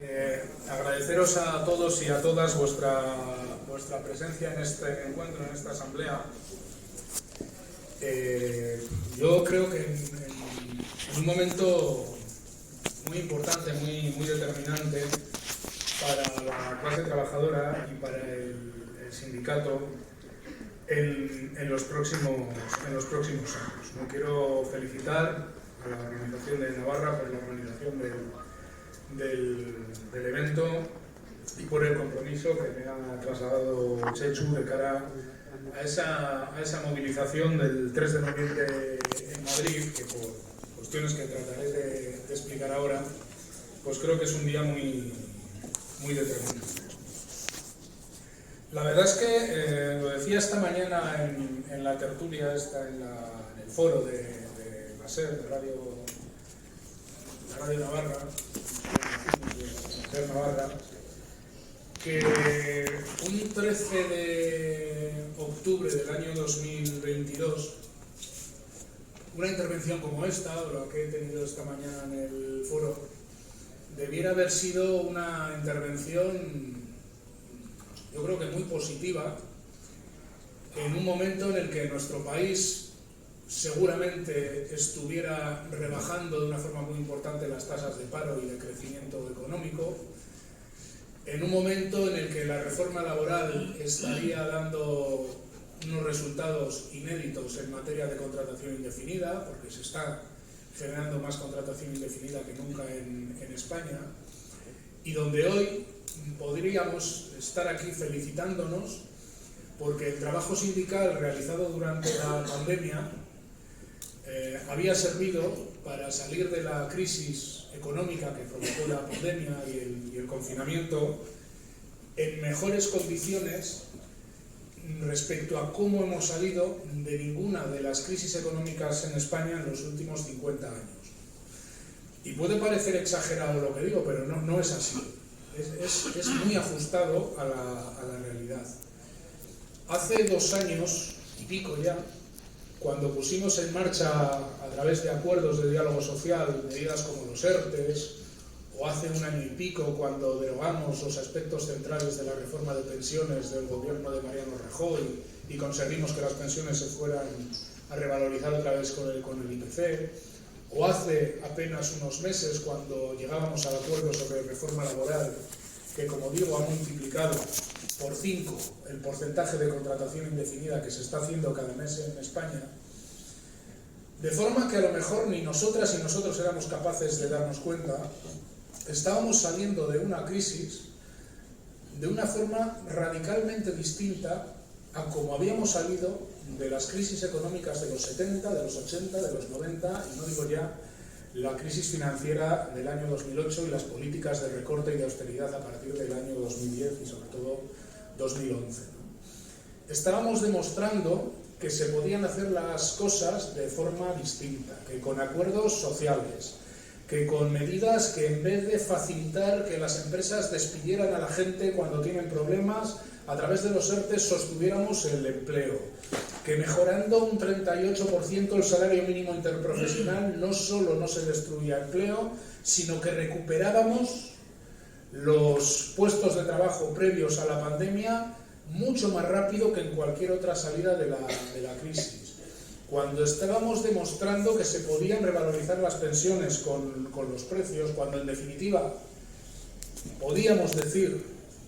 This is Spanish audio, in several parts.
Agradeceros a todos y a todas vuestra presencia en este encuentro, en esta asamblea. Yo creo que en un momento muy importante, muy determinante para la clase trabajadora y para el sindicato en los próximos años. No quiero felicitar a la Organización de Navarra por la organización del evento y por el compromiso que me ha trasladado Chechu de cara a esa movilización del 3 de noviembre en Madrid, que por cuestiones que trataré de explicar ahora, pues creo que es un día muy determinante. La verdad es que, lo decía esta mañana en la tertulia, en el foro de la SER, de Radio Navarra, Navarra, que un 13 de octubre del año 2022, una intervención como esta, o la que he tenido esta mañana en el foro, debiera haber sido una intervención, yo creo que muy positiva, en un momento en el que nuestro país seguramente estuviera rebajando de una forma muy importante las tasas de paro y de crecimiento económico, en un momento en el que la reforma laboral estaría dando unos resultados inéditos en materia de contratación indefinida, porque se está generando más contratación indefinida que nunca en España, y donde hoy podríamos estar aquí felicitándonos porque el trabajo sindical realizado durante la pandemia había servido para salir de la crisis económica que provocó la pandemia y el confinamiento en mejores condiciones respecto a cómo hemos salido de ninguna de las crisis económicas en España en los últimos 50 años. Y puede parecer exagerado lo que digo, pero no es así. Es muy ajustado a la realidad. Hace 2 años y pico ya, cuando pusimos en marcha, a través de acuerdos de diálogo social, medidas como los ERTES, o hace 1 año y pico, cuando derogamos los aspectos centrales de la reforma de pensiones del gobierno de Mariano Rajoy y conseguimos que las pensiones se fueran a revalorizar otra vez con el IPC, o hace apenas unos meses, cuando llegábamos al acuerdo sobre reforma laboral, que, como digo, ha multiplicado por 5 el porcentaje de contratación indefinida que se está haciendo cada mes en España, de forma que a lo mejor ni nosotras y nosotros éramos capaces de darnos cuenta, estábamos saliendo de una crisis de una forma radicalmente distinta a como habíamos salido de las crisis económicas de los 70, de los 80, de los 90, y no digo ya la crisis financiera del año 2008 y las políticas de recorte y de austeridad a partir del año 2010 y sobre todo 2011. Estábamos demostrando que se podían hacer las cosas de forma distinta, que con acuerdos sociales, que con medidas que en vez de facilitar que las empresas despidieran a la gente cuando tienen problemas, a través de los ERTE sostuviéramos el empleo, que mejorando un 38% el salario mínimo interprofesional no solo no se destruía empleo, sino que recuperábamos los puestos de trabajo previos a la pandemia mucho más rápido que en cualquier otra salida de la crisis. Cuando estábamos demostrando que se podían revalorizar las pensiones con los precios, cuando en definitiva podíamos decir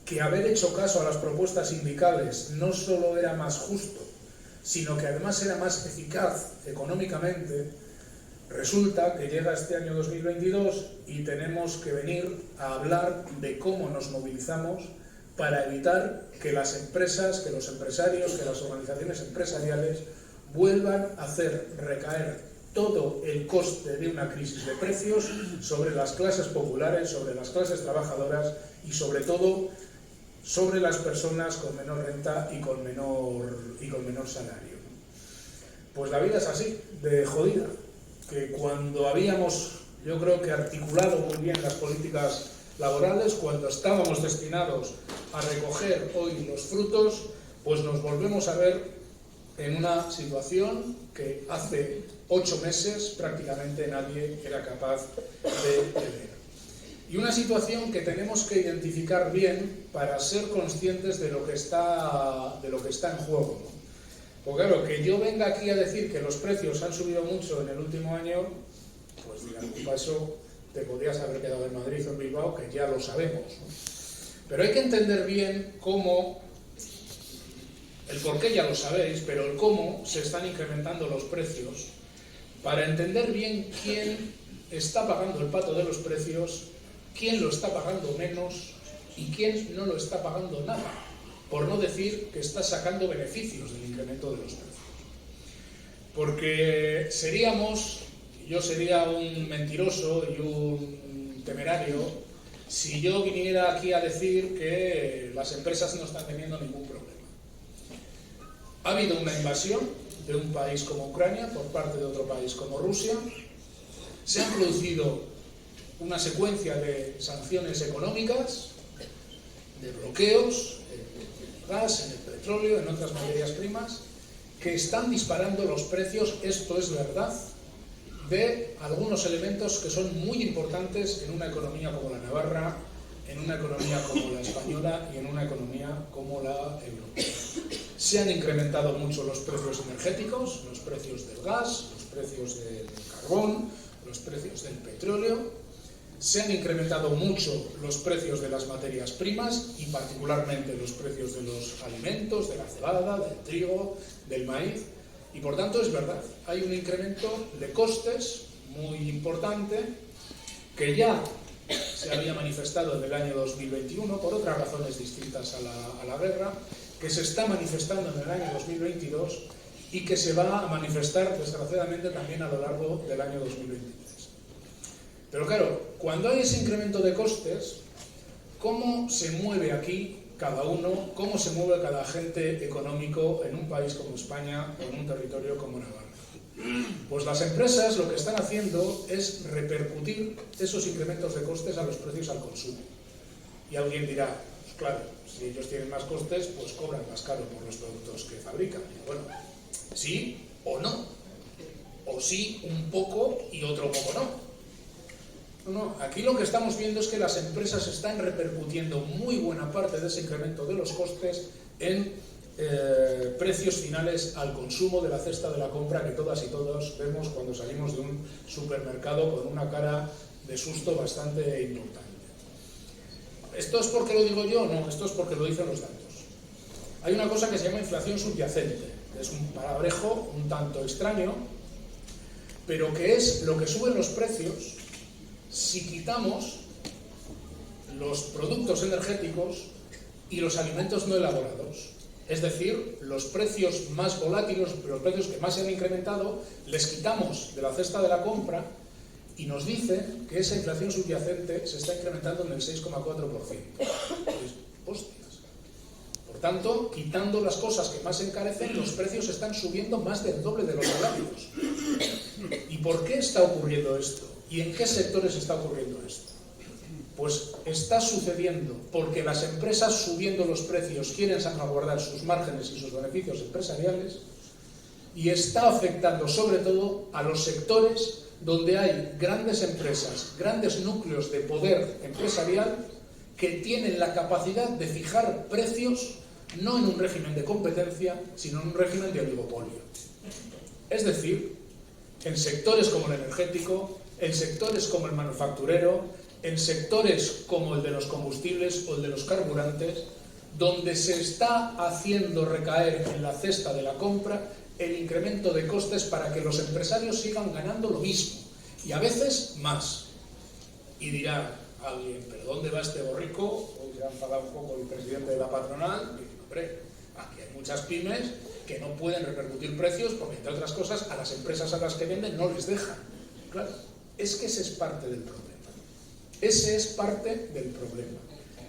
que haber hecho caso a las propuestas sindicales no solo era más justo, sino que además era más eficaz económicamente, resulta que llega este año 2022 y tenemos que venir a hablar de cómo nos movilizamos para evitar que las empresas, que los empresarios, que las organizaciones empresariales vuelvan a hacer recaer todo el coste de una crisis de precios sobre las clases populares, sobre las clases trabajadoras y sobre todo sobre las personas con menor renta y con menor salario. Pues la vida es así, de jodida, que cuando habíamos, yo creo que articulado muy bien las políticas laborales, cuando estábamos destinados a recoger hoy los frutos, pues nos volvemos a ver en una situación que hace 8 meses prácticamente nadie era capaz de prever. Y una situación que tenemos que identificar bien para ser conscientes de lo que está en juego, ¿no? Porque claro, que yo venga aquí a decir que los precios han subido mucho en el último año, pues dirán, para eso te podrías haber quedado en Madrid o en Bilbao, que ya lo sabemos, ¿no? Pero hay que entender bien cómo, el por qué ya lo sabéis, pero el cómo se están incrementando los precios, para entender bien quién está pagando el pato de los precios, quién lo está pagando menos y quién no lo está pagando nada, por no decir que está sacando beneficios del incremento de los precios. Porque yo sería un mentiroso y un temerario si yo viniera aquí a decir que las empresas no están teniendo ningún problema. Ha habido una invasión de un país como Ucrania por parte de otro país como Rusia. Se han producido una secuencia de sanciones económicas, de bloqueos en el gas, en el petróleo, en otras materias primas, que están disparando los precios, esto es verdad, de algunos elementos que son muy importantes en una economía como la navarra, en una economía como la española y en una economía como la europea. Se han incrementado mucho los precios energéticos, los precios del gas, los precios del carbón, los precios del petróleo. Se han incrementado mucho los precios de las materias primas y particularmente los precios de los alimentos, de la cebada, del trigo, del maíz. Y por tanto es verdad, hay un incremento de costes muy importante que ya se había manifestado en el año 2021 por otras razones distintas a la guerra, que se está manifestando en el año 2022 y que se va a manifestar desgraciadamente también a lo largo del año 2023. Pero claro, cuando hay ese incremento de costes, ¿cómo se mueve aquí cada uno, cómo se mueve cada agente económico en un país como España o en un territorio como Navarra? Pues las empresas lo que están haciendo es repercutir esos incrementos de costes a los precios al consumo. Y alguien dirá, pues claro, si ellos tienen más costes, pues cobran más caro por los productos que fabrican. Bueno, sí o no. O sí un poco y otro poco no. No, aquí lo que estamos viendo es que las empresas están repercutiendo muy buena parte de ese incremento de los costes en precios finales al consumo de la cesta de la compra que todas y todos vemos cuando salimos de un supermercado con una cara de susto bastante importante. ¿Esto es porque lo digo yo? No, esto es porque lo dicen los datos. Hay una cosa que se llama inflación subyacente, que es un palabrejo un tanto extraño, pero que es lo que suben los precios si quitamos los productos energéticos y los alimentos no elaborados. Es decir, los precios más volátiles, los precios que más se han incrementado, les quitamos de la cesta de la compra y nos dice que esa inflación subyacente se está incrementando en el 6,4%. Hostias. Por tanto, quitando las cosas que más se encarecen, los precios están subiendo más del doble de los volátiles. ¿Y por qué está ocurriendo esto? ¿Y en qué sectores está ocurriendo esto? Pues está sucediendo porque las empresas subiendo los precios quieren salvaguardar sus márgenes y sus beneficios empresariales y está afectando sobre todo a los sectores donde hay grandes empresas, grandes núcleos de poder empresarial que tienen la capacidad de fijar precios no en un régimen de competencia, sino en un régimen de oligopolio. Es decir, en sectores como el energético, en sectores como el manufacturero, en sectores como el de los combustibles o el de los carburantes, donde se está haciendo recaer en la cesta de la compra el incremento de costes para que los empresarios sigan ganando lo mismo, y a veces más. Y dirá alguien, ¿pero dónde va este borrico? Hoy se ha enfadado un poco el presidente de la patronal, y dice, hombre, aquí hay muchas pymes que no pueden repercutir precios porque, entre otras cosas, a las empresas a las que venden no les dejan. Claro, es que ese es parte del problema. Ese es parte del problema.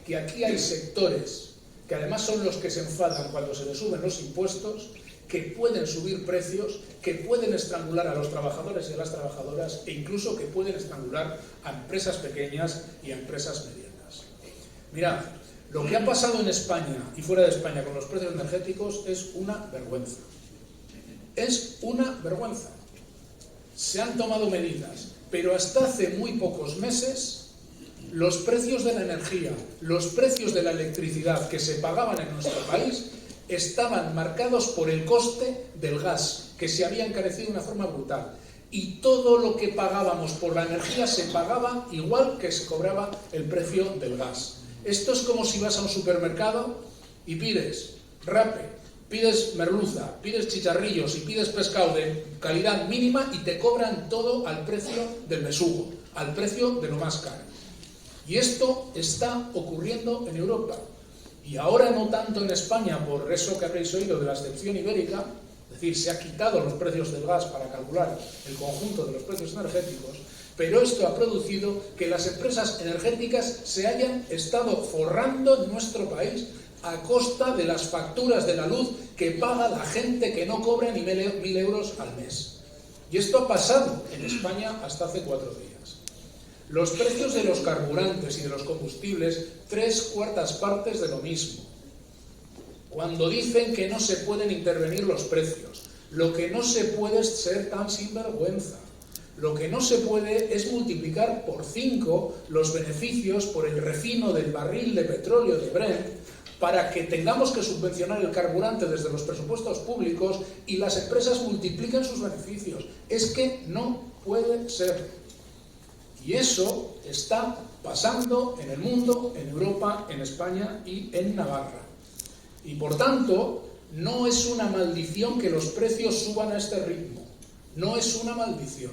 Que aquí hay sectores que además son los que se enfadan cuando se les suben los impuestos, que pueden subir precios, que pueden estrangular a los trabajadores y a las trabajadoras e incluso que pueden estrangular a empresas pequeñas y a empresas medianas. Mirad, lo que ha pasado en España y fuera de España con los precios energéticos es una vergüenza. Es una vergüenza. Se han tomado medidas, pero hasta hace muy pocos meses los precios de la energía, los precios de la electricidad que se pagaban en nuestro país estaban marcados por el coste del gas, que se había encarecido de una forma brutal. Y todo lo que pagábamos por la energía se pagaba igual que se cobraba el precio del gas. Esto es como si vas a un supermercado y pides rape, pides merluza, pides chicharrillos y pides pescado de calidad mínima y te cobran todo al precio del besugo, al precio de lo más caro. Y esto está ocurriendo en Europa. Y ahora no tanto en España, por eso que habréis oído de la excepción ibérica, es decir, se ha quitado los precios del gas para calcular el conjunto de los precios energéticos, pero esto ha producido que las empresas energéticas se hayan estado forrando en nuestro país a costa de las facturas de la luz que paga la gente que no cobra ni 1.000 euros al mes. Y esto ha pasado en España hasta hace 4 días. Los precios de los carburantes y de los combustibles, 3/4 partes de lo mismo. Cuando dicen que no se pueden intervenir los precios, lo que no se puede es ser tan sinvergüenza. Lo que no se puede es multiplicar por 5 los beneficios por el refino del barril de petróleo de Brent para que tengamos que subvencionar el carburante desde los presupuestos públicos y las empresas multipliquen sus beneficios. Es que no puede ser. Y eso está pasando en el mundo, en Europa, en España y en Navarra. Y por tanto, no es una maldición que los precios suban a este ritmo. No es una maldición.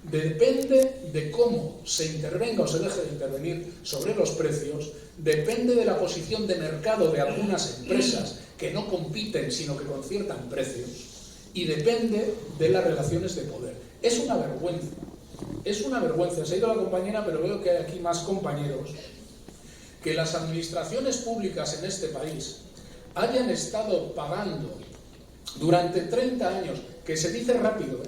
Depende de cómo se intervenga o se deje de intervenir sobre los precios, depende de la posición de mercado de algunas empresas que no compiten sino que conciertan precios, y depende de las relaciones de poder. Es una vergüenza. Es una vergüenza, se ha ido la compañera, pero veo que hay aquí más compañeros, que las administraciones públicas en este país hayan estado pagando durante 30 años, que se dice rápido,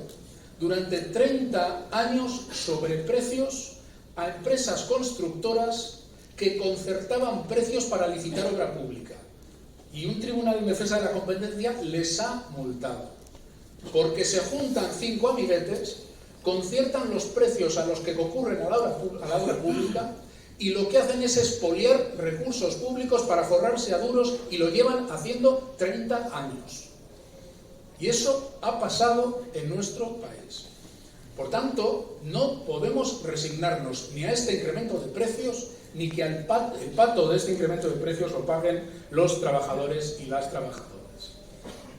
durante 30 años sobreprecios a empresas constructoras que concertaban precios para licitar obra pública. Y un tribunal de defensa de la competencia les ha multado, porque se juntan 5 amiguetes, conciertan los precios a los que concurren a la obra pública y lo que hacen es expoliar recursos públicos para forrarse a duros, y lo llevan haciendo 30 años. Y eso ha pasado en nuestro país. Por tanto, no podemos resignarnos ni a este incremento de precios, ni que el pato de este incremento de precios lo paguen los trabajadores y las trabajadoras.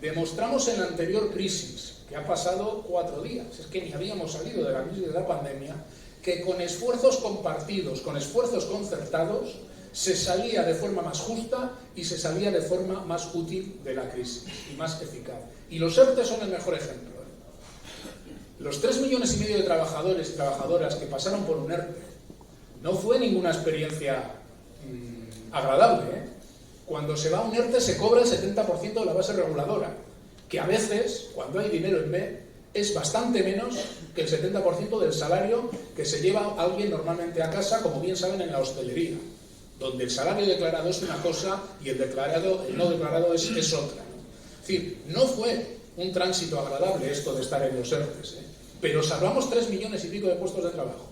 Demostramos en la anterior crisis, que ha pasado 4 días, es que ni habíamos salido de la crisis de la pandemia, que con esfuerzos compartidos, con esfuerzos concertados, se salía de forma más justa y se salía de forma más útil de la crisis y más eficaz. Y los ERTE son el mejor ejemplo. Los 3,5 millones de trabajadores y trabajadoras que pasaron por un ERTE no fue ninguna experiencia agradable. Cuando se va a un ERTE se cobra el 70% de la base reguladora, que a veces, cuando hay dinero en B, es bastante menos que el 70% del salario que se lleva alguien normalmente a casa, como bien saben, en la hostelería, donde el salario declarado es una cosa y el no declarado es otra. Es decir, no fue un tránsito agradable esto de estar en los ERTES, pero salvamos 3 millones y pico de puestos de trabajo.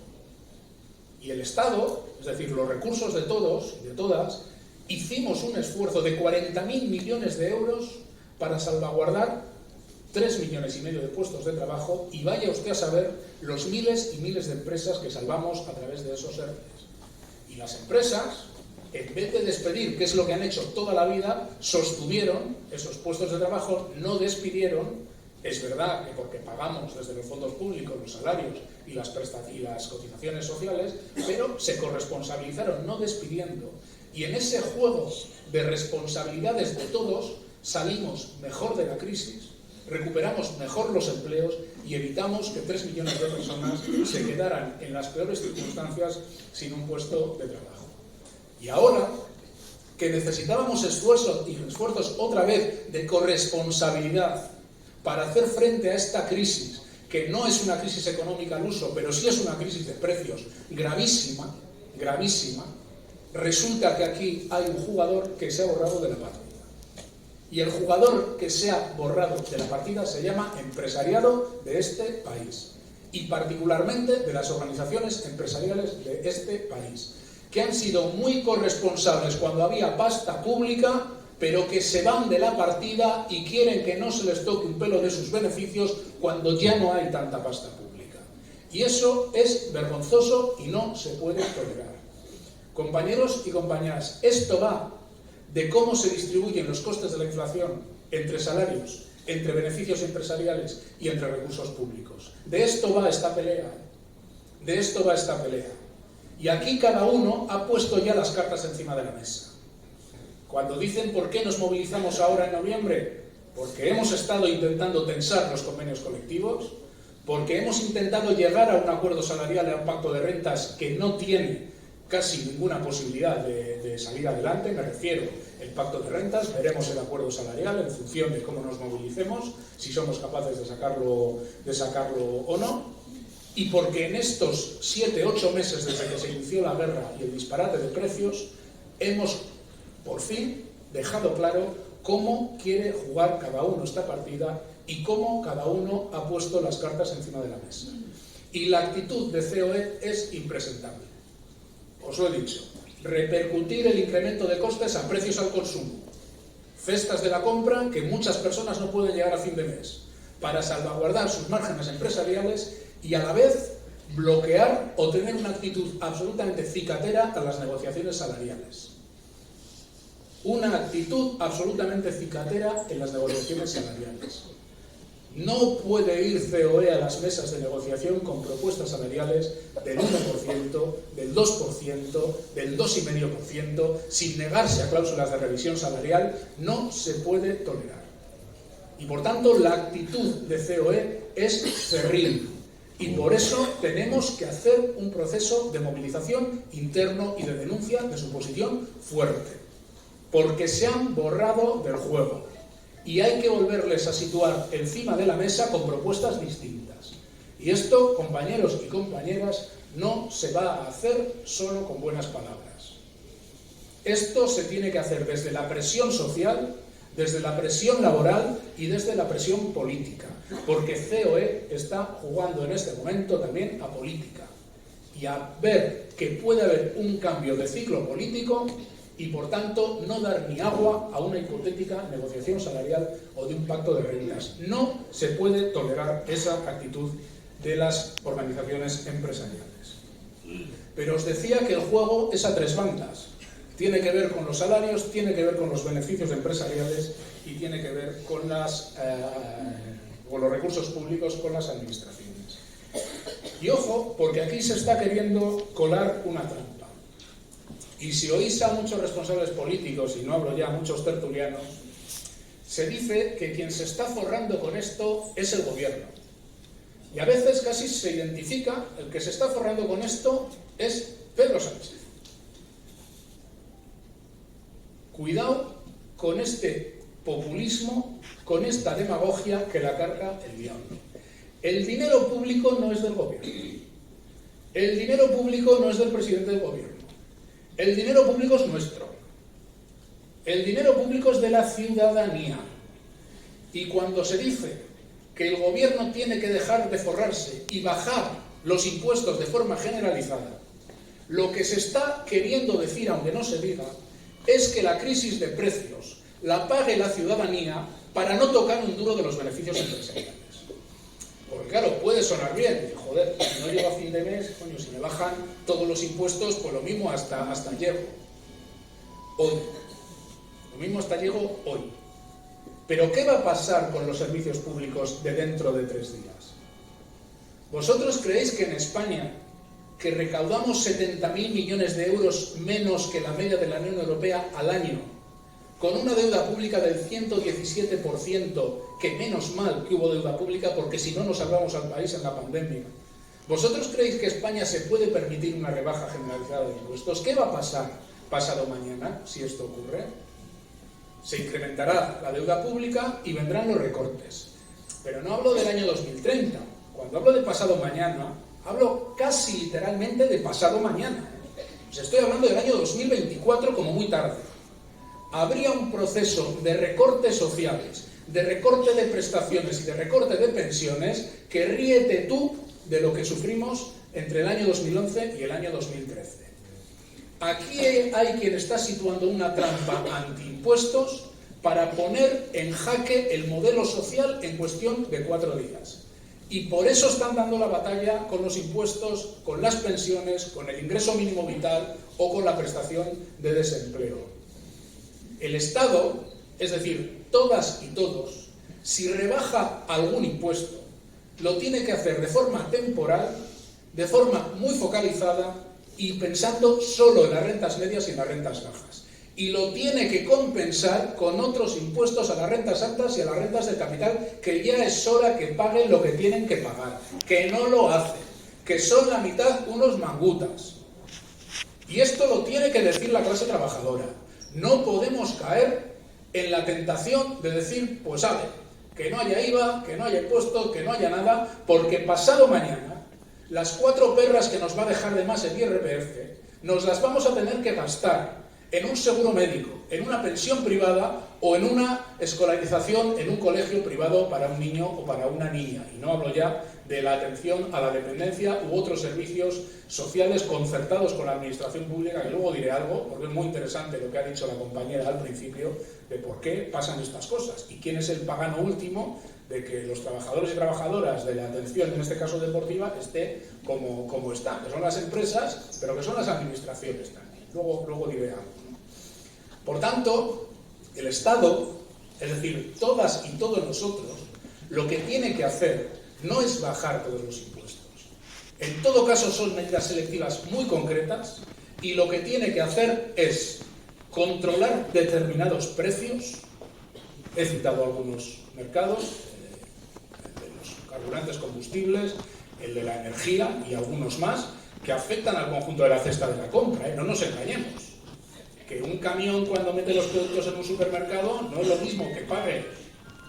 Y el Estado, es decir, los recursos de todos y de todas, hicimos un esfuerzo de 40.000 millones de euros para salvaguardar 3,5 millones de puestos de trabajo, y vaya usted a saber los miles y miles de empresas que salvamos a través de esos ERTES. Y las empresas, en vez de despedir, que es lo que han hecho toda la vida, sostuvieron esos puestos de trabajo, no despidieron. Es verdad que porque pagamos desde los fondos públicos los salarios y las cotizaciones sociales, pero se corresponsabilizaron no despidiendo. Y en ese juego de responsabilidades de todos salimos mejor de la crisis, recuperamos mejor los empleos y evitamos que 3 millones de personas se quedaran en las peores circunstancias sin un puesto de trabajo. Y ahora que necesitábamos esfuerzos otra vez de corresponsabilidad para hacer frente a esta crisis, que no es una crisis económica al uso, pero sí es una crisis de precios gravísima, gravísima, resulta que aquí hay un jugador que se ha borrado de la partida. Y el jugador que se ha borrado de la partida se llama empresariado de este país, y particularmente de las organizaciones empresariales de este país, que han sido muy corresponsables cuando había pasta pública, pero que se van de la partida y quieren que no se les toque un pelo de sus beneficios cuando ya no hay tanta pasta pública. Y eso es vergonzoso y no se puede tolerar. Compañeros y compañeras, esto va de cómo se distribuyen los costes de la inflación entre salarios, entre beneficios empresariales y entre recursos públicos. De esto va esta pelea. De esto va esta pelea. Y aquí cada uno ha puesto ya las cartas encima de la mesa. Cuando dicen por qué nos movilizamos ahora en noviembre, porque hemos estado intentando tensar los convenios colectivos, porque hemos intentado llegar a un acuerdo salarial y a un pacto de rentas que no tiene casi ninguna posibilidad de salir adelante, me refiero al pacto de rentas, veremos el acuerdo salarial en función de cómo nos movilicemos, si somos capaces de sacarlo o no, y porque en estos 7-8 meses desde que se inició la guerra y el disparate de precios, hemos por fin dejado claro cómo quiere jugar cada uno esta partida y cómo cada uno ha puesto las cartas encima de la mesa. Y la actitud de COE es impresentable. Os lo he dicho, repercutir el incremento de costes a precios al consumo, cestas de la compra que muchas personas no pueden llegar a fin de mes, para salvaguardar sus márgenes empresariales y a la vez bloquear o tener una actitud absolutamente cicatera a las negociaciones salariales. Una actitud absolutamente cicatera en las negociaciones salariales. No puede ir COE a las mesas de negociación con propuestas salariales del 1%, del 2%, del 2,5%, sin negarse a cláusulas de revisión salarial, no se puede tolerar. Y por tanto la actitud de COE es cerril. Y por eso tenemos que hacer un proceso de movilización interno y de denuncia de su posición fuerte. Porque se han borrado del juego y hay que volverles a situar encima de la mesa con propuestas distintas. Y esto, compañeros y compañeras, no se va a hacer solo con buenas palabras. Esto se tiene que hacer desde la presión social, desde la presión laboral y desde la presión política, porque COE está jugando en este momento también a política y a ver que puede haber un cambio de ciclo político y por tanto no dar ni agua a una hipotética negociación salarial o de un pacto de rentas. No se puede tolerar esa actitud de las organizaciones empresariales. Pero os decía que el juego es a tres bandas. Tiene que ver con los salarios, tiene que ver con los beneficios empresariales y tiene que ver con los recursos públicos, con las administraciones. Y ojo, porque aquí se está queriendo colar una trampa. Y si oís a muchos responsables políticos, y no hablo ya a muchos tertulianos, se dice que quien se está forrando con esto es el gobierno. Y a veces casi se identifica, el que se está forrando con esto es Pedro Sánchez. Cuidado con este populismo, con esta demagogia que la carga el diablo. El dinero público no es del gobierno. El dinero público no es del presidente del gobierno. El dinero público es nuestro. El dinero público es de la ciudadanía. Y cuando se dice que el gobierno tiene que dejar de forrarse y bajar los impuestos de forma generalizada, lo que se está queriendo decir, aunque no se diga, es que la crisis de precios la pague la ciudadanía para no tocar un duro de los beneficios empresariales. Porque claro, puede sonar bien, joder, si no llego a fin de mes, coño, si me bajan todos los impuestos, pues lo mismo hasta llego hoy. Lo mismo hasta llego hoy. Pero ¿qué va a pasar con los servicios públicos de dentro de 3 días? ¿Vosotros creéis que en España, que recaudamos 70.000 millones de euros menos que la media de la Unión Europea al año, con una deuda pública del 117%, que menos mal que hubo deuda pública porque si no nos salvamos al país en la pandemia? ¿Vosotros creéis que España se puede permitir una rebaja generalizada de impuestos? ¿Qué va a pasar pasado mañana si esto ocurre? Se incrementará la deuda pública y vendrán los recortes. Pero no hablo del año 2030. Cuando hablo de pasado mañana, hablo casi literalmente de pasado mañana. Pues estoy hablando del año 2024 como muy tarde. Habría un proceso de recortes sociales, de recorte de prestaciones y de recorte de pensiones que ríete tú de lo que sufrimos entre el año 2011 y el año 2013. Aquí hay quien está situando una trampa antiimpuestos para poner en jaque el modelo social en cuestión de 4 días. Y por eso están dando la batalla con los impuestos, con las pensiones, con el ingreso mínimo vital o con la prestación de desempleo. El Estado, es decir, todas y todos, si rebaja algún impuesto, lo tiene que hacer de forma temporal, de forma muy focalizada y pensando solo en las rentas medias y en las rentas bajas. Y lo tiene que compensar con otros impuestos a las rentas altas y a las rentas del capital, que ya es hora que paguen lo que tienen que pagar, que no lo hacen, que son la mitad unos mangutas. Y esto lo tiene que decir la clase trabajadora. No podemos caer en la tentación de decir, pues sabe, que no haya IVA, que no haya impuestos, que no haya nada, porque pasado mañana las 4 perras que nos va a dejar de más el IRPF nos las vamos a tener que gastar en un seguro médico, en una pensión privada o en una escolarización en un colegio privado para un niño o para una niña. Y no hablo ya de la atención a la dependencia u otros servicios sociales concertados con la administración pública, que luego diré algo, porque es muy interesante lo que ha dicho la compañera al principio, de por qué pasan estas cosas y quién es el pagano último de que los trabajadores y trabajadoras de la atención, en este caso deportiva, esté como están, que son las empresas, pero que son las administraciones también. Luego diré algo, ¿no? Por tanto, el Estado, es decir, todas y todos nosotros, lo que tiene que hacer no es bajar todos los impuestos. En todo caso son medidas selectivas muy concretas y lo que tiene que hacer es controlar determinados precios. He citado algunos mercados, el de los carburantes combustibles, el de la energía y algunos más, que afectan al conjunto de la cesta de la compra, ¿eh? No nos engañemos. Que un camión cuando mete los productos en un supermercado no es lo mismo que pague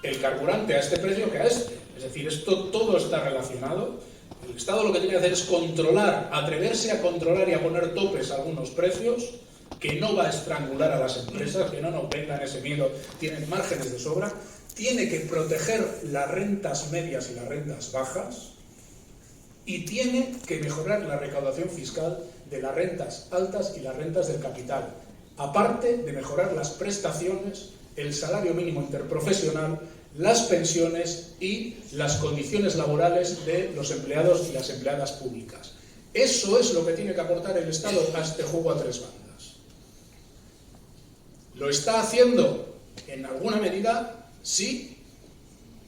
el carburante a este precio que a este. Es decir, esto todo está relacionado. El Estado lo que tiene que hacer es controlar, atreverse a controlar y a poner topes a algunos precios, que no va a estrangular a las empresas, que no nos vengan ese miedo, tienen márgenes de sobra. Tiene que proteger las rentas medias y las rentas bajas y tiene que mejorar la recaudación fiscal de las rentas altas y las rentas del capital, aparte de mejorar las prestaciones, el salario mínimo interprofesional, las pensiones y las condiciones laborales de los empleados y las empleadas públicas. Eso es lo que tiene que aportar el Estado a este juego a 3 bandas. ¿Lo está haciendo? En alguna medida, sí,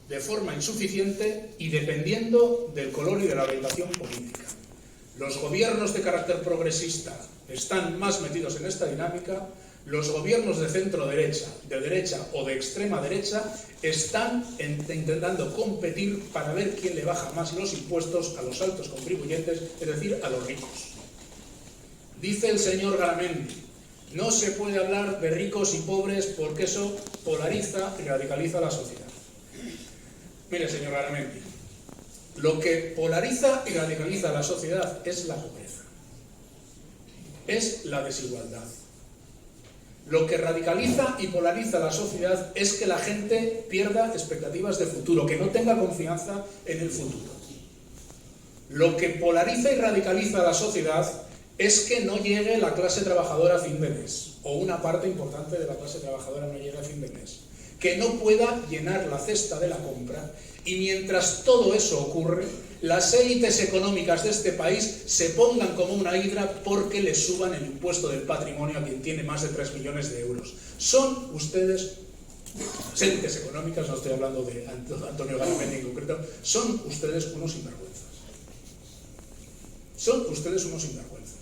de forma insuficiente y dependiendo del color y de la orientación política. Los gobiernos de carácter progresista están más metidos en esta dinámica, los gobiernos de centro-derecha, de derecha o de extrema derecha están intentando competir para ver quién le baja más los impuestos a los altos contribuyentes, es decir, a los ricos. Dice el señor Garamendi, no se puede hablar de ricos y pobres porque eso polariza y radicaliza la sociedad. Mire, señor Garamendi, lo que polariza y radicaliza la sociedad es la pobreza, es la desigualdad. Lo que radicaliza y polariza la sociedad es que la gente pierda expectativas de futuro, que no tenga confianza en el futuro. Lo que polariza y radicaliza la sociedad es que no llegue la clase trabajadora a fin de mes, o una parte importante de la clase trabajadora no llegue a fin de mes, que no pueda llenar la cesta de la compra, y mientras todo eso ocurre, las élites económicas de este país se pongan como una hidra porque le suban el impuesto del patrimonio a quien tiene más de 3 millones de euros. Son ustedes, las élites económicas, no estoy hablando de Antonio Garamendi en concreto, son ustedes unos sinvergüenzas. Son ustedes unos sinvergüenzas.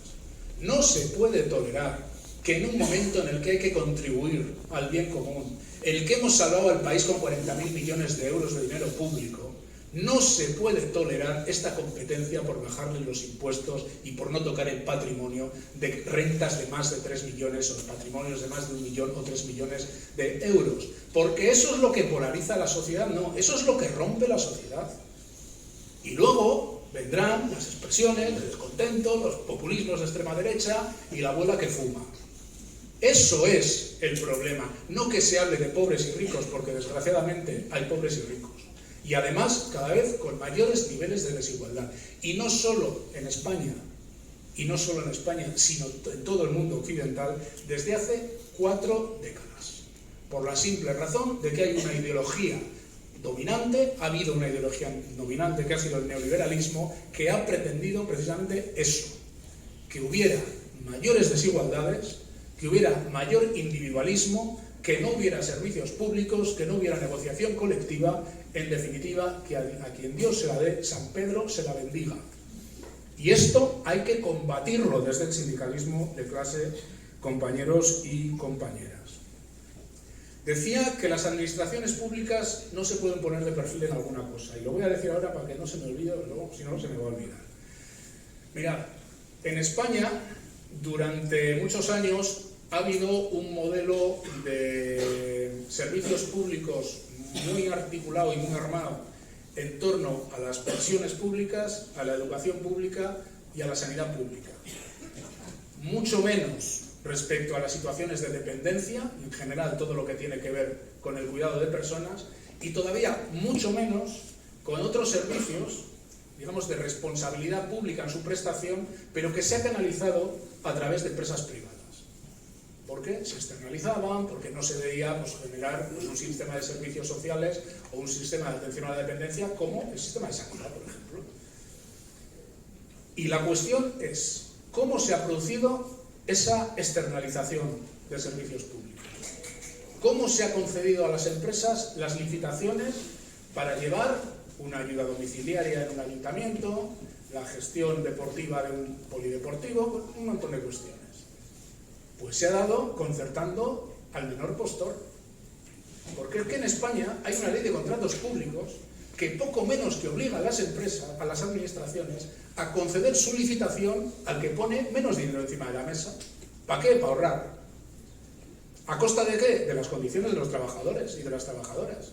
No se puede tolerar que en un momento en el que hay que contribuir al bien común, el que hemos salvado al país con 40.000 millones de euros de dinero público, no se puede tolerar esta competencia por bajarle los impuestos y por no tocar el patrimonio de rentas de más de 3 millones o patrimonios de más de 1 millón o 3 millones de euros. Porque eso es lo que polariza la sociedad, no, eso es lo que rompe la sociedad. Y luego vendrán las expresiones de descontento, los populismos de extrema derecha y la abuela que fuma. Eso es el problema, no que se hable de pobres y ricos, porque desgraciadamente hay pobres y ricos. Y además, cada vez con mayores niveles de desigualdad. Y no solo en España, y no solo en España, sino en todo el mundo occidental, desde hace 4 décadas. Por la simple razón de que hay una ideología dominante, ha habido una ideología dominante que ha sido el neoliberalismo, que ha pretendido precisamente eso, que hubiera mayores desigualdades, que hubiera mayor individualismo, que no hubiera servicios públicos, que no hubiera negociación colectiva, en definitiva, que a quien Dios se la dé, San Pedro se la bendiga. Y esto hay que combatirlo desde el sindicalismo de clase, compañeros y compañeras. Decía que las administraciones públicas no se pueden poner de perfil en alguna cosa, y lo voy a decir ahora para que no se me olvide, luego si no se me va a olvidar. Mirad, en España, durante muchos años, ha habido un modelo de servicios públicos muy articulado y muy armado en torno a las pensiones públicas, a la educación pública y a la sanidad pública. Mucho menos respecto a las situaciones de dependencia, en general todo lo que tiene que ver con el cuidado de personas, y todavía mucho menos con otros servicios, digamos, de responsabilidad pública en su prestación, pero que se ha canalizado a través de empresas privadas. ¿Por qué? Se externalizaban, porque no se veía generar un sistema de servicios sociales o un sistema de atención a la dependencia como el sistema de sanidad, por ejemplo. Y la cuestión es, ¿cómo se ha producido esa externalización de servicios públicos? ¿Cómo se ha concedido a las empresas las licitaciones para llevar una ayuda domiciliaria en un ayuntamiento, la gestión deportiva de un polideportivo, un montón de cuestiones? Pues se ha dado concertando al menor postor. Porque es que en España hay una ley de contratos públicos que poco menos que obliga a las empresas, a las administraciones, a conceder su licitación al que pone menos dinero encima de la mesa. ¿Para qué? Para ahorrar. ¿A costa de qué? De las condiciones de los trabajadores y de las trabajadoras.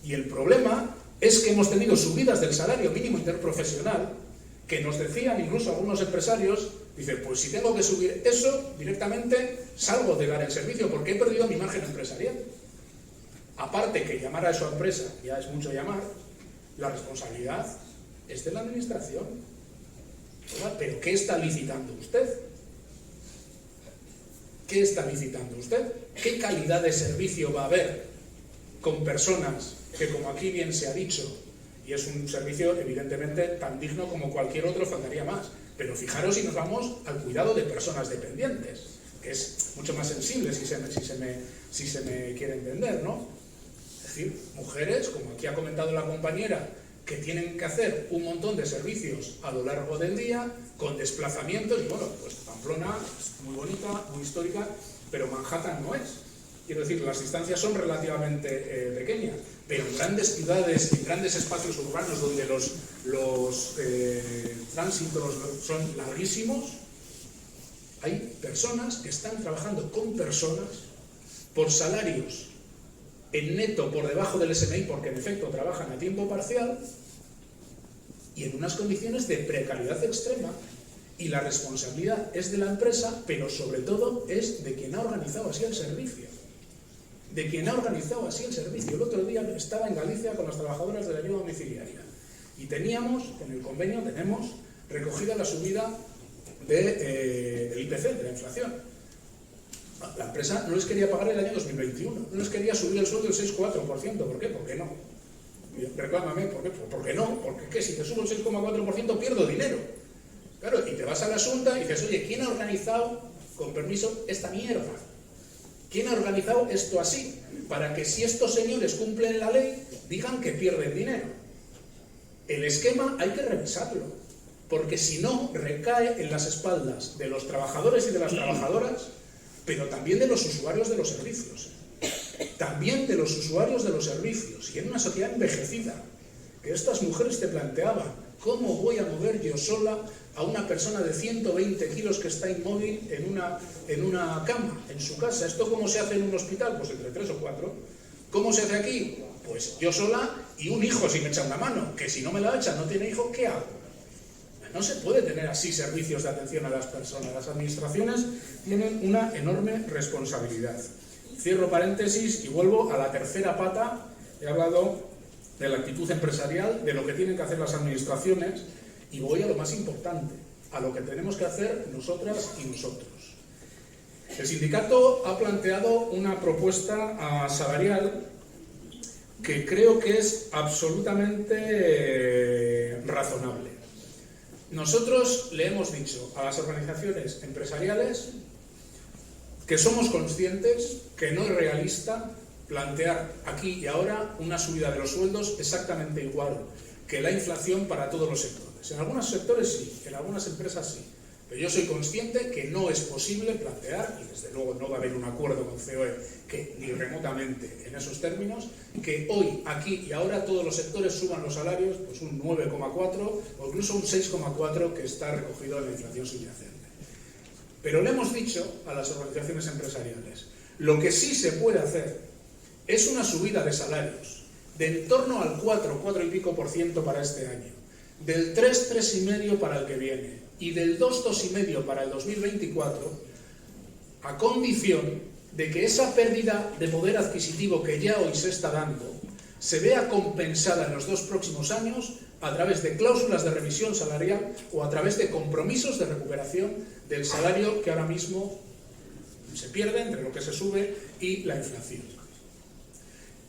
Y el problema es que hemos tenido subidas del salario mínimo interprofesional que nos decían incluso algunos empresarios, dicen, pues si tengo que subir eso, directamente salgo de dar el servicio porque he perdido mi margen empresarial. Aparte que llamar a eso a empresa ya es mucho llamar, la responsabilidad es de la administración. ¿Pero qué está licitando usted? ¿Qué está licitando usted? ¿Qué calidad de servicio va a haber con personas que, como aquí bien se ha dicho, y es un servicio evidentemente tan digno como cualquier otro, faltaría más, pero fijaros si nos vamos al cuidado de personas dependientes, que es mucho más sensible si se me quiere entender, ¿no? Es decir, mujeres, como aquí ha comentado la compañera, que tienen que hacer un montón de servicios a lo largo del día, con desplazamientos, y bueno, pues Pamplona es muy bonita, muy histórica, pero Manhattan no es. Quiero decir, las distancias son relativamente pequeñas, pero en grandes ciudades, en grandes espacios urbanos donde los tránsitos son larguísimos, hay personas que están trabajando con personas por salarios en neto por debajo del SMI, porque en efecto trabajan a tiempo parcial y en unas condiciones de precariedad extrema, y la responsabilidad es de la empresa, pero sobre todo es de quien ha organizado así el servicio. De quien ha organizado así el servicio. El otro día estaba en Galicia con las trabajadoras de la ayuda domiciliaria y teníamos, en el convenio tenemos recogida la subida del IPC, de la inflación. La empresa no les quería pagar el año 2021, no les quería subir el sueldo del 6,4%. ¿Por qué? ¿Por qué no? Reclámame, ¿por qué? ¿Por qué no? Porque ¿qué? Si te subo el 6,4% pierdo dinero. Claro, y te vas a la Junta y dices, oye, ¿quién ha organizado, con permiso, esta mierda? ¿Quién ha organizado esto así? Para que si estos señores cumplen la ley, digan que pierden dinero. El esquema hay que revisarlo, porque si no, recae en las espaldas de los trabajadores y de las trabajadoras, pero también de los usuarios de los servicios. También de los usuarios de los servicios. Y en una sociedad envejecida, que estas mujeres te planteaban, ¿cómo voy a mover yo sola a una persona de 120 kilos que está inmóvil en una cama, en su casa? ¿Esto cómo se hace en un hospital? Pues entre 3 o 4. ¿Cómo se hace aquí? Pues yo sola y un hijo si me echa una mano, que si no me la echa, no tiene hijo, ¿qué hago? No se puede tener así servicios de atención a las personas. Las administraciones tienen una enorme responsabilidad. Cierro paréntesis y vuelvo a la tercera pata. He hablado de la actitud empresarial, de lo que tienen que hacer las administraciones, y voy a lo más importante, a lo que tenemos que hacer nosotras y nosotros. El sindicato ha planteado una propuesta salarial que creo que es absolutamente razonable. Nosotros le hemos dicho a las organizaciones empresariales que somos conscientes que no es realista plantear aquí y ahora una subida de los sueldos exactamente igual que la inflación para todos los sectores. En algunos sectores sí, en algunas empresas sí. Pero yo soy consciente que no es posible plantear, y desde luego no va a haber un acuerdo con COE que ni remotamente en esos términos, que hoy, aquí y ahora todos los sectores suban los salarios pues un 9,4 o incluso un 6,4 que está recogido en la inflación subyacente. Pero le hemos dicho a las organizaciones empresariales, lo que sí se puede hacer es una subida de salarios de en torno al 4 y pico % para este año, del 3,5% para el que viene, y del 2,5% para el 2024, a condición de que esa pérdida de poder adquisitivo que ya hoy se está dando se vea compensada en los 2 próximos años a través de cláusulas de revisión salarial o a través de compromisos de recuperación del salario que ahora mismo se pierde entre lo que se sube y la inflación.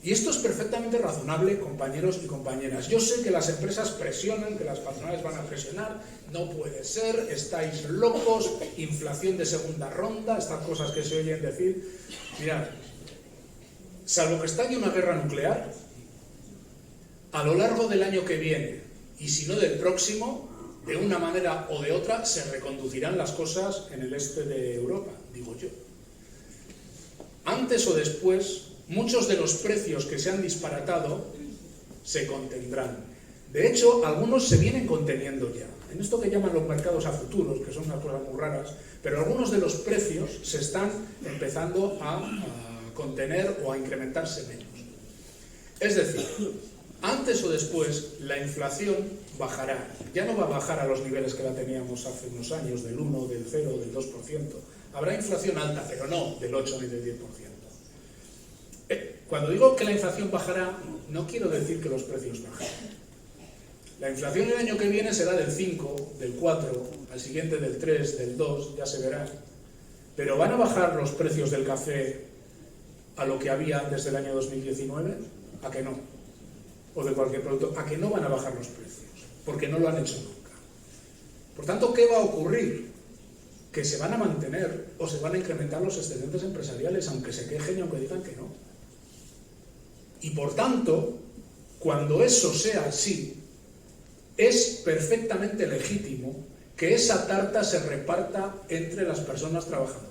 Y esto es perfectamente razonable, compañeros y compañeras. Yo sé que las empresas presionan, que las patronales van a presionar, no puede ser, estáis locos, inflación de segunda ronda, estas cosas que se oyen decir. Mirad, salvo que estalle una guerra nuclear, a lo largo del año que viene, y si no del próximo, de una manera o de otra, se reconducirán las cosas en el este de Europa, digo yo. Antes o después, muchos de los precios que se han disparatado se contendrán. De hecho, algunos se vienen conteniendo ya. En esto que llaman los mercados a futuros, que son unas cosas muy raras, pero algunos de los precios se están empezando a contener o a incrementarse menos. Es decir, antes o después la inflación bajará. Ya no va a bajar a los niveles que la teníamos hace unos años, del 1, del 0, del 2%. Habrá inflación alta, pero no del 8 ni del 10%. Cuando digo que la inflación bajará, no quiero decir que los precios bajen. La inflación el año que viene será del 5, del 4, al siguiente del 3, del 2, ya se verá. Pero ¿van a bajar los precios del café a lo que había antes del año 2019? ¿A que no? O de cualquier producto, ¿a que no van a bajar los precios? Porque no lo han hecho nunca. Por tanto, ¿qué va a ocurrir? Que se van a mantener o se van a incrementar los excedentes empresariales, aunque se quejen y aunque digan que no. Y por tanto, cuando eso sea así, es perfectamente legítimo que esa tarta se reparta entre las personas trabajadoras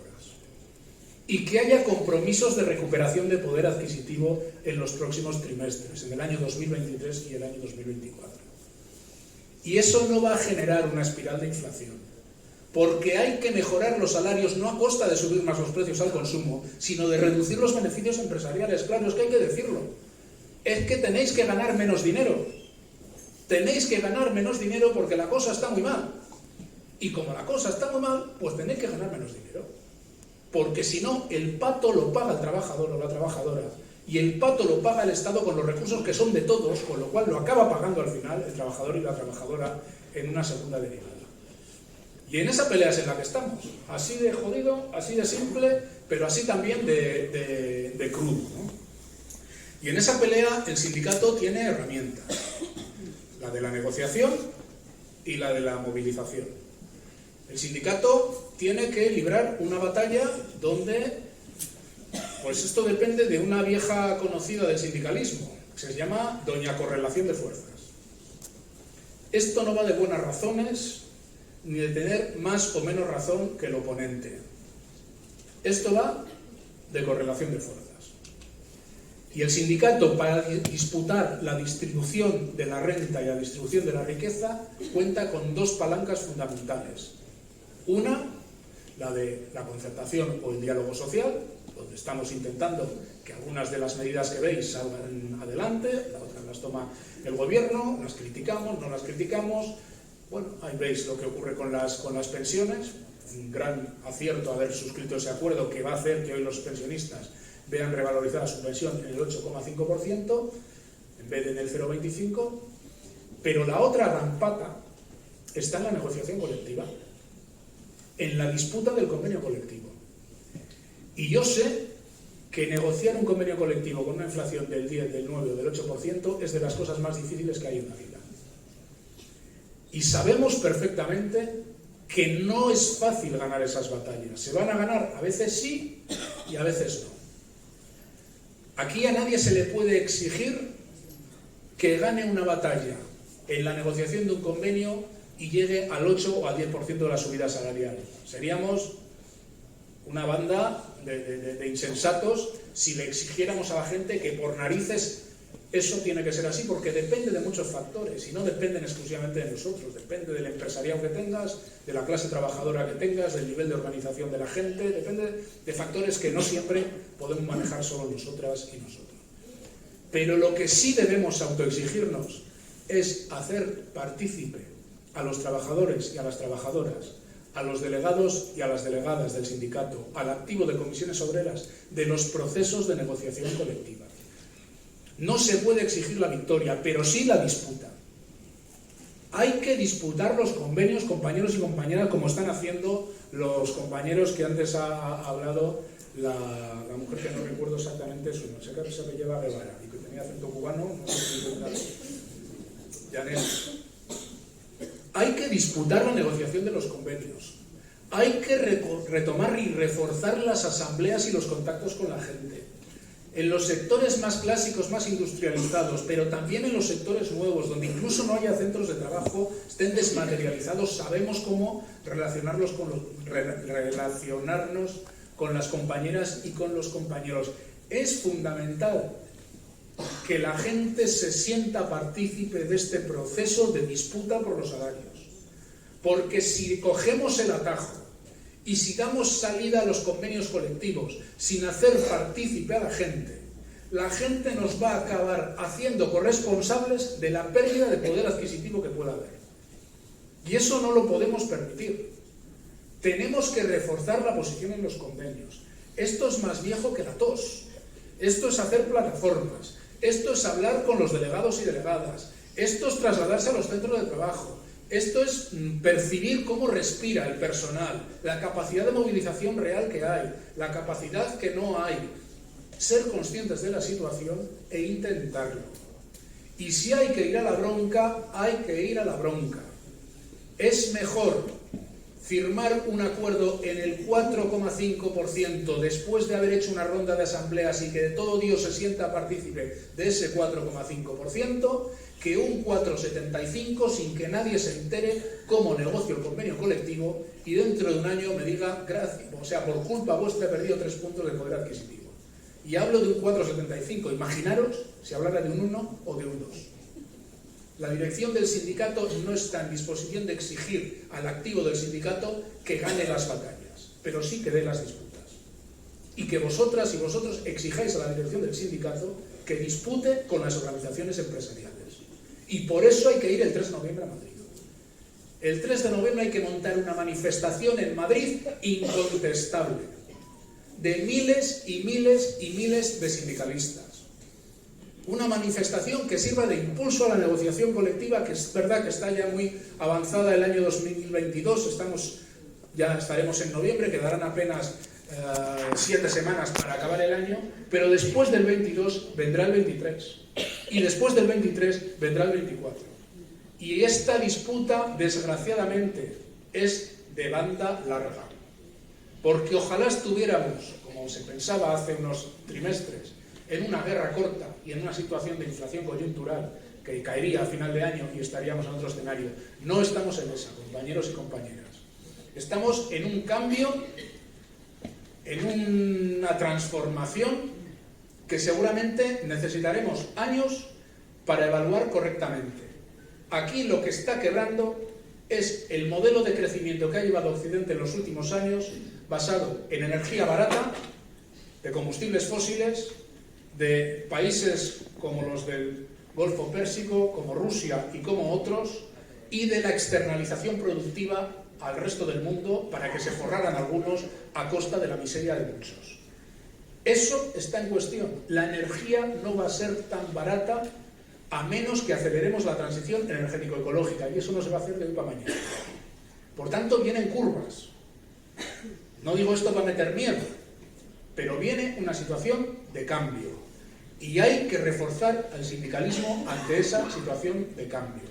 y que haya compromisos de recuperación de poder adquisitivo en los próximos trimestres, en el año 2023 y el año 2024. Y eso no va a generar una espiral de inflación, porque hay que mejorar los salarios no a costa de subir más los precios al consumo, sino de reducir los beneficios empresariales. Claro, es que hay que decirlo. Es que tenéis que ganar menos dinero. Tenéis que ganar menos dinero porque la cosa está muy mal. Y como la cosa está muy mal, pues tenéis que ganar menos dinero. Porque si no, el pato lo paga el trabajador o la trabajadora. Y el pato lo paga el Estado con los recursos que son de todos, con lo cual lo acaba pagando al final el trabajador y la trabajadora en una segunda derivada. Y en esa pelea es en la que estamos. Así de jodido, así de simple, pero así también de crudo, ¿no? Y en esa pelea el sindicato tiene herramientas. La de la negociación y la de la movilización. El sindicato tiene que librar una batalla donde, pues esto depende de una vieja conocida del sindicalismo, que se llama doña correlación de fuerzas. Esto no va de buenas razones, ni de tener más o menos razón que el oponente. Esto va de correlación de fuerzas. Y el sindicato, para disputar la distribución de la renta y la distribución de la riqueza, cuenta con dos palancas fundamentales. Una, la de la concertación o el diálogo social, donde estamos intentando que algunas de las medidas que veis salgan adelante, la otra las toma el gobierno, las criticamos, no las criticamos. Bueno, ahí veis lo que ocurre con las pensiones, un gran acierto haber suscrito ese acuerdo que va a hacer que hoy los pensionistas vean revalorizada su pensión en el 8,5% en vez de en el 0,25%, pero la otra gran pata está en la negociación colectiva. en la disputa del convenio colectivo. Y yo sé que negociar un convenio colectivo con una inflación del 10, del 9 o del 8% es de las cosas más difíciles que hay en la vida. Y sabemos perfectamente que no es fácil ganar esas batallas. Se van a ganar, a veces sí y a veces no. Aquí a nadie se le puede exigir que gane una batalla en la negociación de un convenio y llegue al 8 o al 10% de la subida salarial. Seríamos una banda de insensatos si le exigiéramos a la gente que por narices eso tiene que ser así, porque depende de muchos factores y no dependen exclusivamente de nosotros. Depende del empresariado que tengas, de la clase trabajadora que tengas, del nivel de organización de la gente, depende de factores que no siempre podemos manejar solo nosotras y nosotros. Pero lo que sí debemos autoexigirnos es hacer partícipe a los trabajadores y a las trabajadoras, a los delegados y a las delegadas del sindicato, al activo de comisiones obreras, de los procesos de negociación colectiva. No se puede exigir la victoria, pero sí la disputa. Hay que disputar los convenios, compañeros y compañeras, como están haciendo los compañeros que antes ha hablado la mujer, que no recuerdo exactamente su nombre, sé que se apellidaba Guevara y que tenía acento cubano, no sé si Janet. Hay que disputar la negociación de los convenios. Hay que retomar y reforzar las asambleas y los contactos con la gente. En los sectores más clásicos, más industrializados, pero también en los sectores nuevos, donde incluso no haya centros de trabajo, estén desmaterializados, sabemos cómo relacionarnos con las compañeras y con los compañeros. Es fundamental que la gente se sienta partícipe de este proceso de disputa por los salarios. Porque si cogemos el atajo y si damos salida a los convenios colectivos sin hacer partícipe a la gente nos va a acabar haciendo corresponsables de la pérdida de poder adquisitivo que pueda haber. Y eso no lo podemos permitir. Tenemos que reforzar la posición en los convenios. Esto es más viejo que la tos. Esto es hacer plataformas. Esto es hablar con los delegados y delegadas. Esto es trasladarse a los centros de trabajo. Esto es percibir cómo respira el personal, la capacidad de movilización real que hay, la capacidad que no hay. Ser conscientes de la situación e intentarlo. Y si hay que ir a la bronca, hay que ir a la bronca. Es mejor firmar un acuerdo en el 4,5% después de haber hecho una ronda de asambleas y que de todo Dios se sienta partícipe de ese 4,5% que un 4,75% sin que nadie se entere cómo negocio el convenio colectivo y dentro de un año me diga, gracias, o sea, por culpa vuestra he perdido 3 puntos de poder adquisitivo. Y hablo de un 4,75%. Imaginaros si hablara de un 1 o de un 2. La dirección del sindicato no está en disposición de exigir al activo del sindicato que gane las batallas, pero sí que dé las disputas. Y que vosotras y vosotros exijáis a la dirección del sindicato que dispute con las organizaciones empresariales. Y por eso hay que ir el 3 de noviembre a Madrid. El 3 de noviembre hay que montar una manifestación en Madrid incontestable, de miles y miles y miles de sindicalistas. Una manifestación que sirva de impulso a la negociación colectiva, que es verdad que está ya muy avanzada el año 2022, ya estaremos en noviembre, quedarán apenas 7 semanas para acabar el año, pero después del 22 vendrá el 23, y después del 23 vendrá el 24. Y esta disputa, desgraciadamente, es de banda larga, porque ojalá estuviéramos, como se pensaba hace unos trimestres, en una guerra corta y en una situación de inflación coyuntural que caería a final de año y estaríamos en otro escenario. No estamos en esa, compañeros y compañeras. Estamos en un cambio, en una transformación que seguramente necesitaremos años para evaluar correctamente. Aquí lo que está quebrando es el modelo de crecimiento que ha llevado Occidente en los últimos años, basado en energía barata, de combustibles fósiles, de países como los del Golfo Pérsico, como Rusia y como otros, y de la externalización productiva al resto del mundo para que se forraran algunos a costa de la miseria de muchos. Eso está en cuestión. La energía no va a ser tan barata a menos que aceleremos la transición energético-ecológica, y eso no se va a hacer de hoy para mañana. Por tanto, vienen curvas. No digo esto para meter miedo, pero viene una situación de cambio y hay que reforzar al sindicalismo ante esa situación de cambio,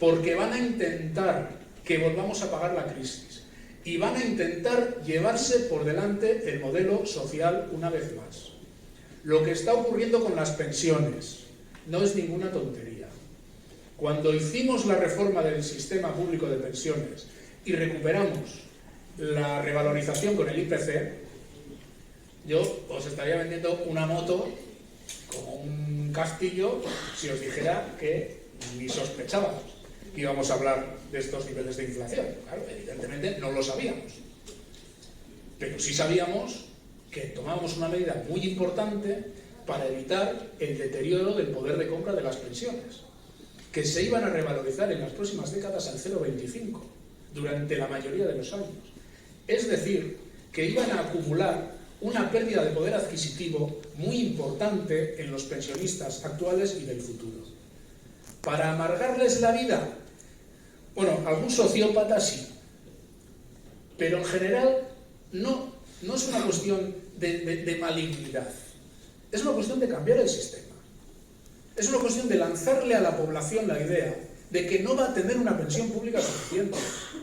porque van a intentar que volvamos a pagar la crisis y van a intentar llevarse por delante el modelo social una vez más. Lo que está ocurriendo con las pensiones no es ninguna tontería. Cuando hicimos la reforma del sistema público de pensiones y recuperamos la revalorización con el IPC, yo os estaría vendiendo una moto como un castillo si os dijera que ni sospechábamos que íbamos a hablar de estos niveles de inflación. Claro, evidentemente no lo sabíamos, pero sí sabíamos que tomábamos una medida muy importante para evitar el deterioro del poder de compra de las pensiones, que se iban a revalorizar en las próximas décadas al 0,25 durante la mayoría de los años. Es decir, que iban a acumular una pérdida de poder adquisitivo muy importante en los pensionistas actuales y del futuro. ¿Para amargarles la vida? Bueno, algún sociópata sí, pero en general no es una cuestión de malignidad, es una cuestión de cambiar el sistema. Es una cuestión de lanzarle a la población la idea de que no va a tener una pensión pública suficiente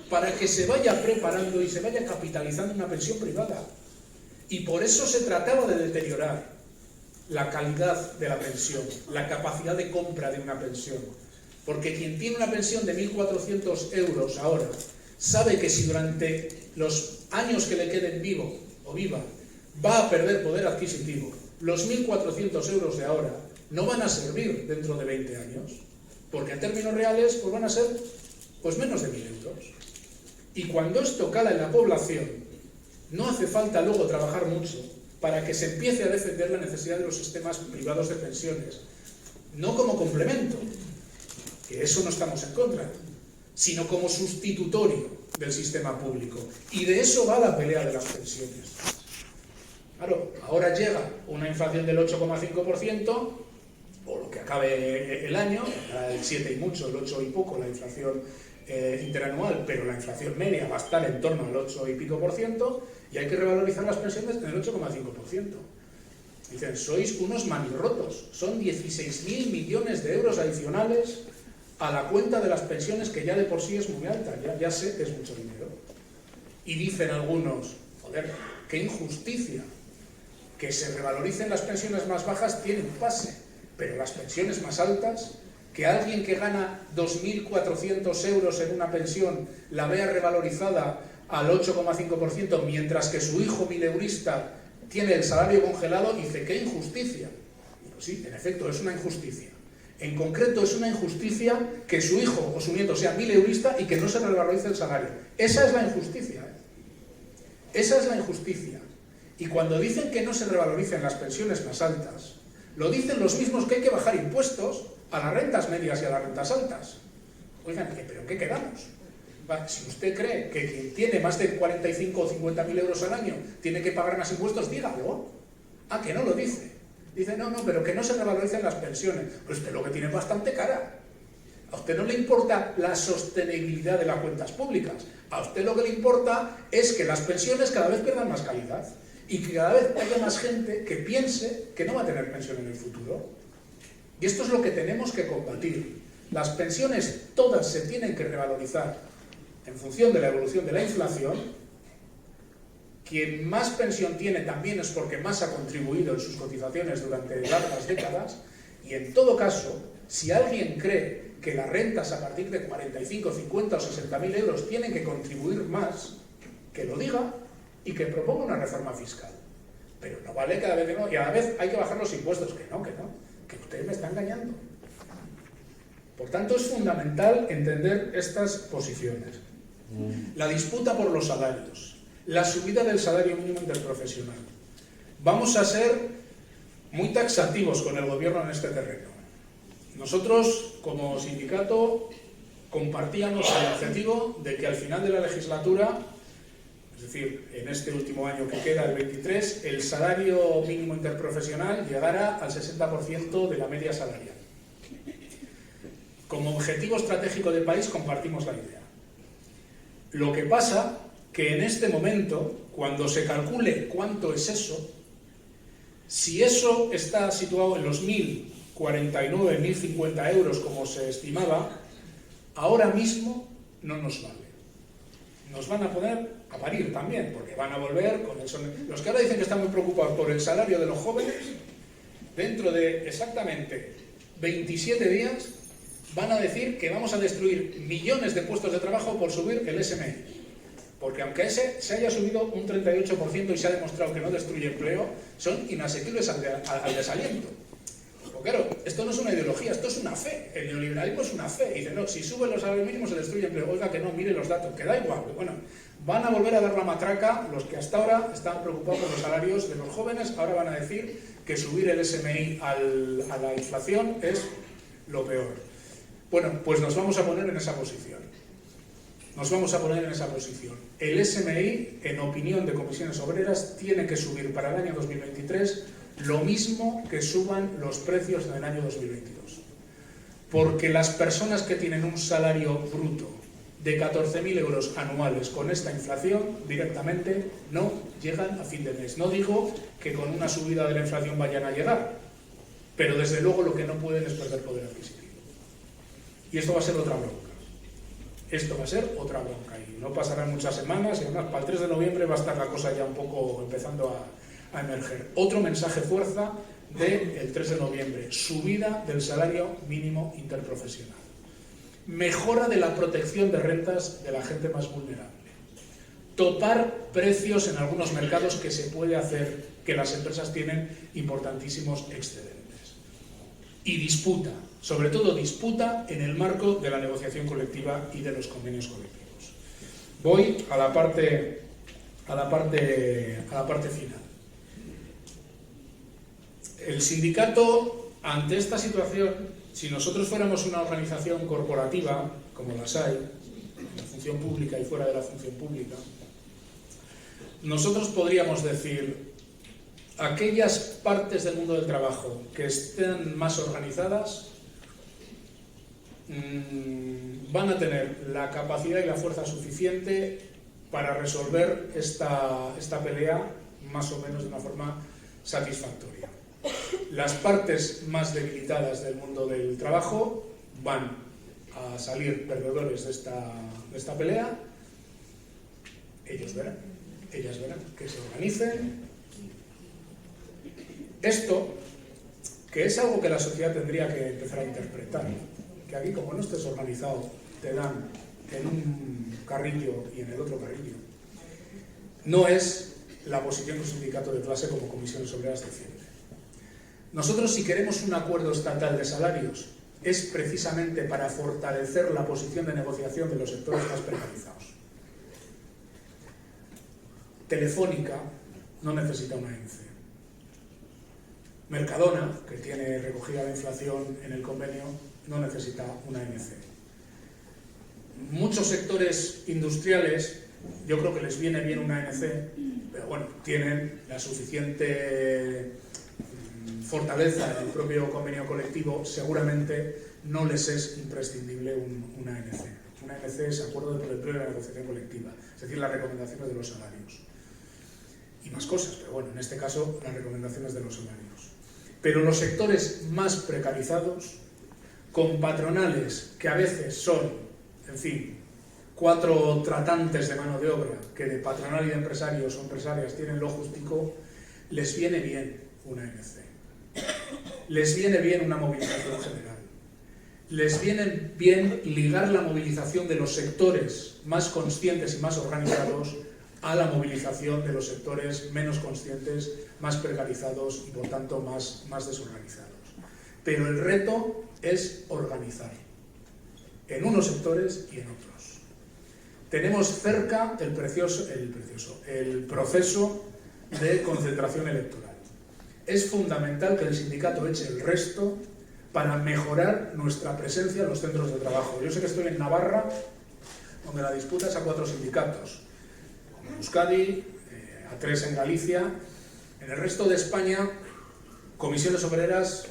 para que se vaya preparando y se vaya capitalizando una pensión privada. Y por eso se trataba de deteriorar la calidad de la pensión, la capacidad de compra de una pensión. Porque quien tiene una pensión de 1.400 euros ahora sabe que si durante los años que le queden vivo o viva va a perder poder adquisitivo, los 1.400 euros de ahora no van a servir dentro de 20 años, porque en términos reales pues van a ser pues menos de 1.000 euros. Y cuando esto cala en la población, no hace falta luego trabajar mucho para que se empiece a defender la necesidad de los sistemas privados de pensiones, no como complemento, que eso no estamos en contra, sino como sustitutorio del sistema público. Y de eso va la pelea de las pensiones. Claro, ahora llega una inflación del 8,5%, o lo que acabe el año, el 7 y mucho, el 8 y poco, la inflación interanual, pero la inflación media va a estar en torno al 8 y pico por ciento, y hay que revalorizar las pensiones en el 8,5%. Dicen, sois unos manirrotos, son 16.000 millones de euros adicionales a la cuenta de las pensiones, que ya de por sí es muy alta, ya sé que es mucho dinero. Y dicen algunos, joder, qué injusticia, que se revaloricen las pensiones más bajas tiene un pase, pero las pensiones más altas, que alguien que gana 2.400 euros en una pensión la vea revalorizada al 8,5%, mientras que su hijo mileurista tiene el salario congelado, dice, qué injusticia. Y pues sí, en efecto, es una injusticia. En concreto, es una injusticia que su hijo o su nieto sea mileurista y que no se revalorice el salario. Esa es la injusticia. Esa es la injusticia. Y cuando dicen que no se revaloricen las pensiones más altas, lo dicen los mismos que hay que bajar impuestos a las rentas medias y a las rentas altas. Oigan, ¿pero en qué quedamos? Si usted cree que quien tiene más de 45 o 50.000 euros al año tiene que pagar más impuestos, dígalo. Ah, que no lo dice. Dice, no, pero que no se revaloricen las pensiones. Pues usted lo que tiene es bastante cara. A usted no le importa la sostenibilidad de las cuentas públicas. A usted lo que le importa es que las pensiones cada vez pierdan más calidad y que cada vez haya más gente que piense que no va a tener pensión en el futuro. Y esto es lo que tenemos que combatir. Las pensiones todas se tienen que revalorizar en función de la evolución de la inflación. Quien más pensión tiene también es porque más ha contribuido en sus cotizaciones durante largas décadas, y en todo caso, si alguien cree que las rentas a partir de 45, 50 o 60.000 euros tienen que contribuir más, que lo diga y que proponga una reforma fiscal. Pero no vale cada vez que no, y a la vez hay que bajar los impuestos, que usted me está engañando. Por tanto, es fundamental entender estas posiciones. La disputa por los salarios, la subida del salario mínimo interprofesional. Vamos a ser muy taxativos con el gobierno en este terreno. Nosotros, como sindicato, compartíamos el objetivo de que al final de la legislatura, es decir, en este último año que queda, el 23, el salario mínimo interprofesional llegara al 60% de la media salarial. Como objetivo estratégico del país compartimos la idea. Lo que pasa que en este momento, cuando se calcule cuánto es eso, si eso está situado en los 1.049, 1.050 euros como se estimaba, ahora mismo no nos vale. Nos van a poner a parir también, porque van a volver con eso. Los que ahora dicen que están muy preocupados por el salario de los jóvenes, dentro de exactamente 27 días van a decir que vamos a destruir millones de puestos de trabajo por subir el SMI. Porque aunque ese se haya subido un 38% y se ha demostrado que no destruye empleo, son inasequibles al desaliento. Porque claro, esto no es una ideología, esto es una fe. El neoliberalismo es una fe. Dice, no, si suben los salarios mínimos se destruye empleo. Oiga, que no, mire los datos, que da igual. Bueno, van a volver a dar la matraca los que hasta ahora están preocupados por los salarios de los jóvenes. Ahora van a decir que subir el SMI a la inflación es lo peor. Bueno, pues nos vamos a poner en esa posición. Nos vamos a poner en esa posición. El SMI, en opinión de Comisiones Obreras, tiene que subir para el año 2023 lo mismo que suban los precios en el año 2022. Porque las personas que tienen un salario bruto de 14.000 euros anuales con esta inflación, directamente no llegan a fin de mes. No digo que con una subida de la inflación vayan a llegar, pero desde luego lo que no pueden es perder poder adquisitivo. Y esto va a ser otra bronca. Esto va a ser otra bronca y no pasarán muchas semanas y además para el 3 de noviembre va a estar la cosa ya un poco empezando a emerger. Otro mensaje fuerza del 3 de noviembre, subida del salario mínimo interprofesional. Mejora de la protección de rentas de la gente más vulnerable. Topar precios en algunos mercados que se puede hacer, que las empresas tienen importantísimos excedentes. Y disputa, sobre todo disputa en el marco de la negociación colectiva y de los convenios colectivos. Voy a la parte final. El sindicato, ante esta situación, si nosotros fuéramos una organización corporativa, como las hay, en la función pública y fuera de la función pública, nosotros podríamos decir, aquellas partes del mundo del trabajo que estén más organizadas van a tener la capacidad y la fuerza suficiente para resolver esta pelea más o menos de una forma satisfactoria. Las partes más debilitadas del mundo del trabajo van a salir perdedores de esta pelea. Ellas verán que se organicen. Esto, que es algo que la sociedad tendría que empezar a interpretar, que aquí como no estés organizado te dan en un carrillo y en el otro carrillo, no es la posición que un sindicato de clase como Comisiones Obreras defiende. Nosotros, si queremos un acuerdo estatal de salarios, es precisamente para fortalecer la posición de negociación de los sectores más precarizados. Telefónica no necesita una ENCE. Mercadona, que tiene recogida la inflación en el convenio, no necesita una ANC. Muchos sectores industriales, yo creo que les viene bien una ANC, pero bueno, tienen la suficiente fortaleza en el propio convenio colectivo, seguramente no les es imprescindible una ANC. Una ANC es acuerdo por el empleo y la negociación colectiva, es decir, las recomendaciones de los salarios. Y más cosas, pero bueno, en este caso, las recomendaciones de los salarios. Pero los sectores más precarizados, con patronales que a veces son, en fin, 4 tratantes de mano de obra, que de patronal y de empresarios o empresarias tienen lo justico, les viene bien una ANC. Les viene bien una movilización general. Les viene bien ligar la movilización de los sectores más conscientes y más organizados a la movilización de los sectores menos conscientes, más precarizados y por tanto más desorganizados. Pero el reto es organizar, en unos sectores y en otros. Tenemos cerca el proceso de concentración electoral. Es fundamental que el sindicato eche el resto para mejorar nuestra presencia en los centros de trabajo. Yo sé que estoy en Navarra, donde la disputa es a 4 sindicatos. En Euskadi, a 3 en Galicia. En el resto de España, Comisiones Obreras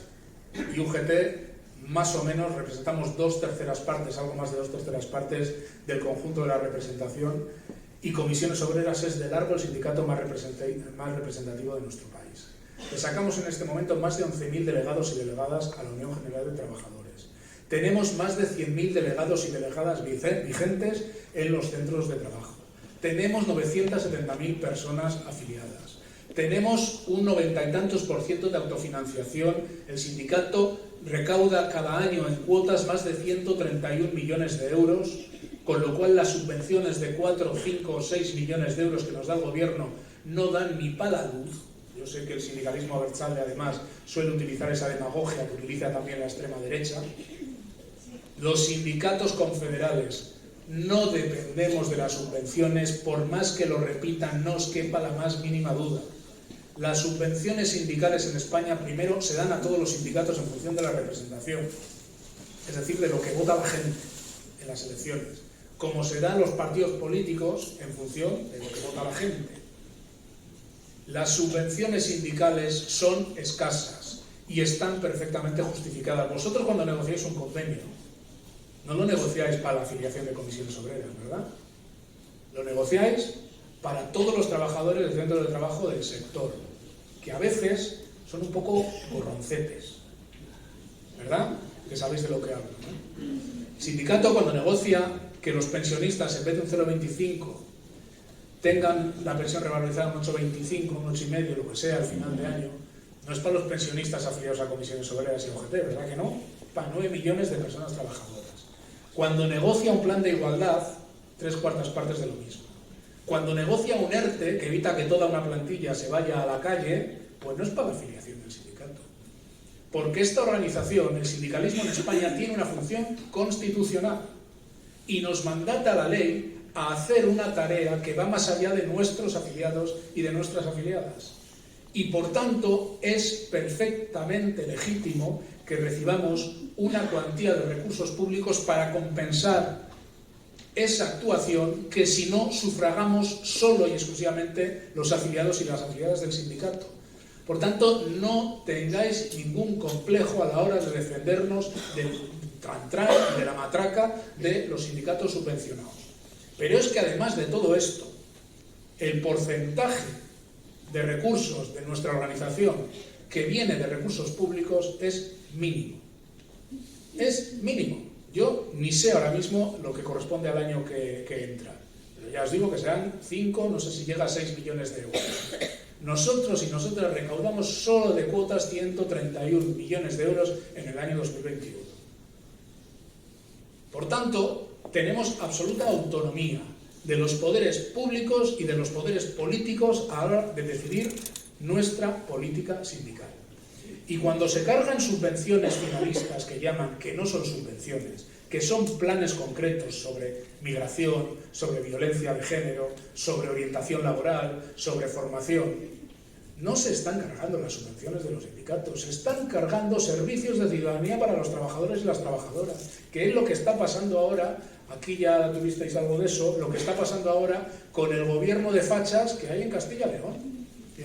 y UGT, más o menos, representamos 2/3 partes, algo más de 2/3 partes del conjunto de la representación y Comisiones Obreras es de largo el sindicato más representativo de nuestro país. Le sacamos en este momento más de 11.000 delegados y delegadas a la Unión General de Trabajadores. Tenemos más de 100.000 delegados y delegadas vigentes en los centros de trabajo. Tenemos 970.000 personas afiliadas. Tenemos un 90 y tantos % de autofinanciación. El sindicato recauda cada año en cuotas más de 131 millones de euros, con lo cual las subvenciones de 4, 5 o 6 millones de euros que nos da el gobierno no dan ni para la luz. Yo sé que el sindicalismo abertzale además suele utilizar esa demagogia que utiliza también la extrema derecha. Los sindicatos confederales no dependemos de las subvenciones, por más que lo repitan, no os quepa la más mínima duda. Las subvenciones sindicales en España primero se dan a todos los sindicatos en función de la representación, es decir, de lo que vota la gente en las elecciones, como se dan los partidos políticos en función de lo que vota la gente. Las subvenciones sindicales son escasas y están perfectamente justificadas. Vosotros cuando negociáis un convenio, no lo negociáis para la afiliación de comisiones obreras, ¿verdad? Lo negociáis para todos los trabajadores del centro de trabajo del sector, que a veces son un poco gorroncetes, ¿verdad? Que sabéis de lo que hablo, ¿no? El sindicato cuando negocia que los pensionistas en vez de un 0,25 tengan la pensión revalorizada un 8,25, un 8,5, lo que sea al final de año, no es para los pensionistas afiliados a comisiones obreras y OGT, ¿verdad que no? Para 9 millones de personas trabajadoras. Cuando negocia un plan de igualdad, 3/4 partes de lo mismo. Cuando negocia un ERTE que evita que toda una plantilla se vaya a la calle, pues no es para la afiliación del sindicato. Porque esta organización, el sindicalismo en España, tiene una función constitucional y nos mandata la ley a hacer una tarea que va más allá de nuestros afiliados y de nuestras afiliadas. Y por tanto es perfectamente legítimo que recibamos una cuantía de recursos públicos para compensar esa actuación que si no sufragamos solo y exclusivamente los afiliados y las afiliadas del sindicato. Por tanto, no tengáis ningún complejo a la hora de defendernos del tran-tran y de la matraca de los sindicatos subvencionados. Pero es que además de todo esto, el porcentaje de recursos de nuestra organización que viene de recursos públicos es mínimo. Es mínimo. Yo ni sé ahora mismo lo que corresponde al año que entra. Pero ya os digo que serán 5, no sé si llega a 6 millones de euros. Nosotros y nosotras recaudamos solo de cuotas 131 millones de euros en el año 2021. Por tanto, tenemos absoluta autonomía de los poderes públicos y de los poderes políticos a la hora de decidir nuestra política sindical. Y cuando se cargan subvenciones finalistas que llaman, que no son subvenciones, que son planes concretos sobre migración, sobre violencia de género, sobre orientación laboral, sobre formación, no se están cargando las subvenciones de los sindicatos, se están cargando servicios de ciudadanía para los trabajadores y las trabajadoras, que es lo que está pasando ahora, aquí ya tuvisteis algo de eso, lo que está pasando ahora con el gobierno de fachas que hay en Castilla y León.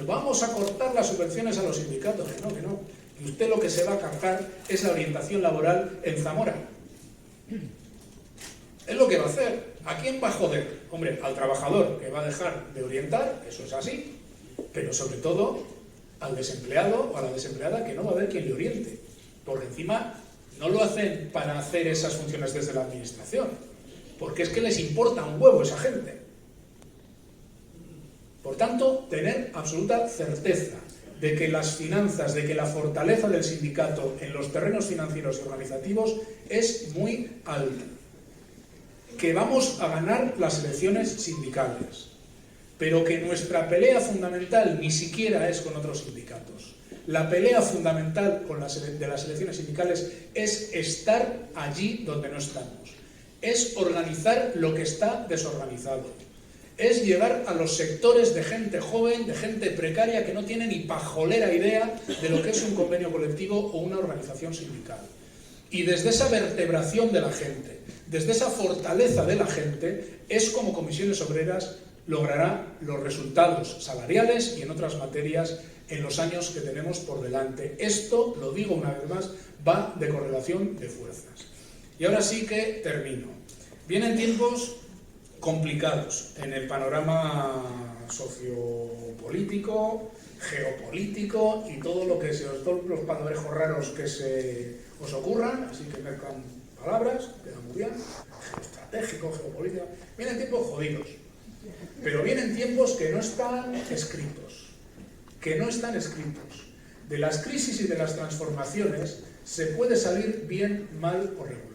Vamos a cortar las subvenciones a los sindicatos, que no. Y usted lo que se va a cargar es la orientación laboral en Zamora. Es lo que va a hacer. ¿A quién va a joder? Hombre, al trabajador que va a dejar de orientar, eso es así, pero sobre todo al desempleado o a la desempleada que no va a haber quien le oriente. Porque encima no lo hacen para hacer esas funciones desde la administración, porque es que les importa un huevo esa gente. Por tanto, tener absoluta certeza de que las finanzas, de que la fortaleza del sindicato en los terrenos financieros y organizativos es muy alta. Que vamos a ganar las elecciones sindicales, pero que nuestra pelea fundamental ni siquiera es con otros sindicatos. La pelea fundamental de las elecciones sindicales es estar allí donde no estamos. Es organizar lo que está desorganizado. Es llegar a los sectores de gente joven, de gente precaria que no tiene ni pajolera idea de lo que es un convenio colectivo o una organización sindical. Y desde esa vertebración de la gente, desde esa fortaleza de la gente, es como Comisiones Obreras logrará los resultados salariales y en otras materias en los años que tenemos por delante. Esto, lo digo una vez más, va de correlación de fuerzas. Y ahora sí que termino. Vienen tiempos complicados en el panorama sociopolítico, geopolítico y todo lo que todos los palabreros raros que se os ocurran, así que mercan palabras, quedan muy bien, geoestratégico, geopolítico. Vienen tiempos jodidos, pero vienen tiempos que no están escritos, De las crisis y de las transformaciones se puede salir bien, mal o regular.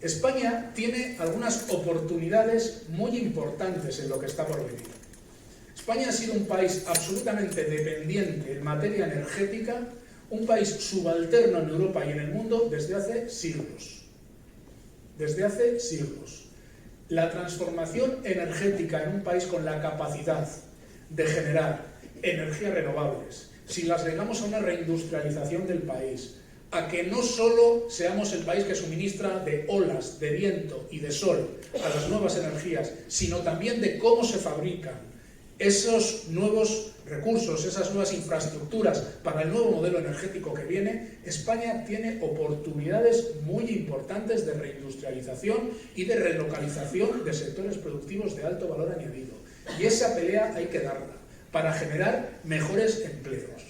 España tiene algunas oportunidades muy importantes en lo que está por venir. España ha sido un país absolutamente dependiente en materia energética, un país subalterno en Europa y en el mundo desde hace siglos. La transformación energética en un país con la capacidad de generar energías renovables, si las ligamos a una reindustrialización del país, a que no solo seamos el país que suministra de olas, de viento y de sol a las nuevas energías, sino también de cómo se fabrican esos nuevos recursos, esas nuevas infraestructuras para el nuevo modelo energético que viene. España tiene oportunidades muy importantes de reindustrialización y de relocalización de sectores productivos de alto valor añadido. Y esa pelea hay que darla para generar mejores empleos.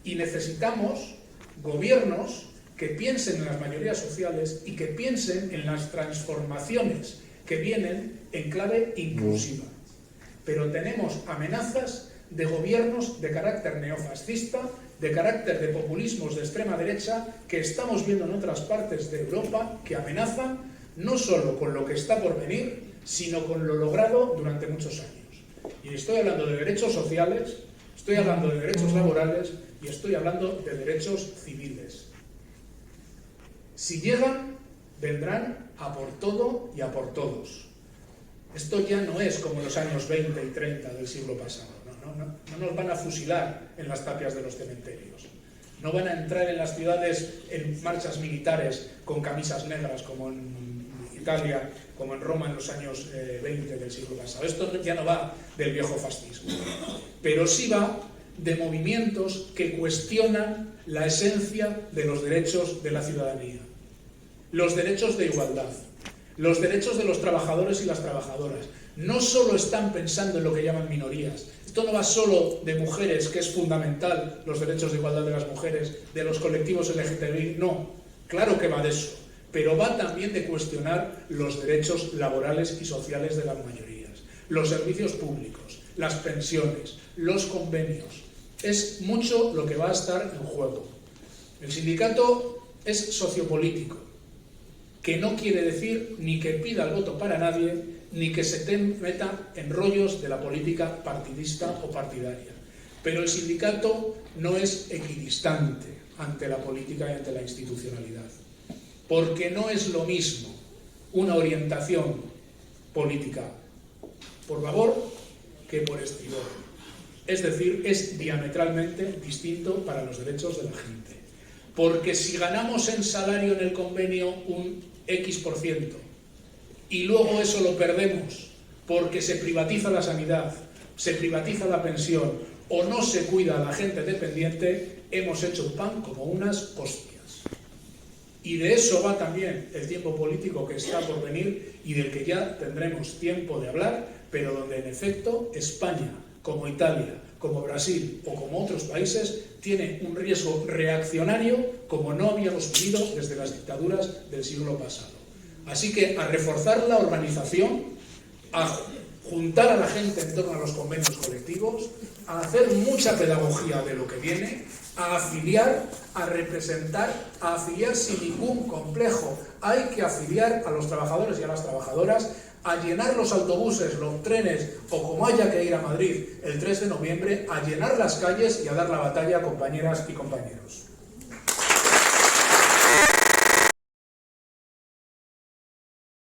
Y necesitamos gobiernos que piensen en las mayorías sociales y que piensen en las transformaciones que vienen en clave inclusiva. Pero tenemos amenazas de gobiernos de carácter neofascista, de carácter de populismos de extrema derecha, que estamos viendo en otras partes de Europa, que amenazan no solo con lo que está por venir, sino con lo logrado durante muchos años. Y estoy hablando de derechos sociales, estoy hablando de derechos laborales y estoy hablando de derechos civiles. Si llegan, vendrán a por todo y a por todos. Esto ya no es como los años 20 y 30 del siglo pasado. No nos van a fusilar en las tapias de los cementerios. No van a entrar en las ciudades en marchas militares con camisas negras como en Italia, como en Roma en los años 20 del siglo pasado. Esto ya no va del viejo fascismo, pero sí va de movimientos que cuestionan la esencia de los derechos de la ciudadanía, los derechos de igualdad, los derechos de los trabajadores y las trabajadoras. No solo están pensando en lo que llaman minorías. Esto no va solo de mujeres, que es fundamental, los derechos de igualdad de las mujeres, de los colectivos LGTBI, no, claro que va de eso, pero va también de cuestionar los derechos laborales y sociales de las mayorías, los servicios públicos, las pensiones, los convenios. Es mucho lo que va a estar en juego. El sindicato es sociopolítico, que no quiere decir ni que pida el voto para nadie, ni que se meta en rollos de la política partidista o partidaria. Pero el sindicato no es equidistante ante la política y ante la institucionalidad, porque no es lo mismo una orientación política por favor que por estribor. Es decir, es diametralmente distinto para los derechos de la gente. Porque si ganamos en salario en el convenio un X% y luego eso lo perdemos porque se privatiza la sanidad, se privatiza la pensión o no se cuida a la gente dependiente, hemos hecho un pan como unas hostias. Y de eso va también el tiempo político que está por venir y del que ya tendremos tiempo de hablar, pero donde en efecto España, como Italia, como Brasil o como otros países, tiene un riesgo reaccionario como no habíamos vivido desde las dictaduras del siglo pasado. Así que a reforzar la organización, a juntar a la gente en torno a los convenios colectivos, a hacer mucha pedagogía de lo que viene, a afiliar, a representar, a afiliar sin ningún complejo. Hay que afiliar a los trabajadores y a las trabajadoras, a llenar los autobuses, los trenes o como haya que ir a Madrid el 3 de noviembre, a llenar las calles y a dar la batalla, compañeras y compañeros.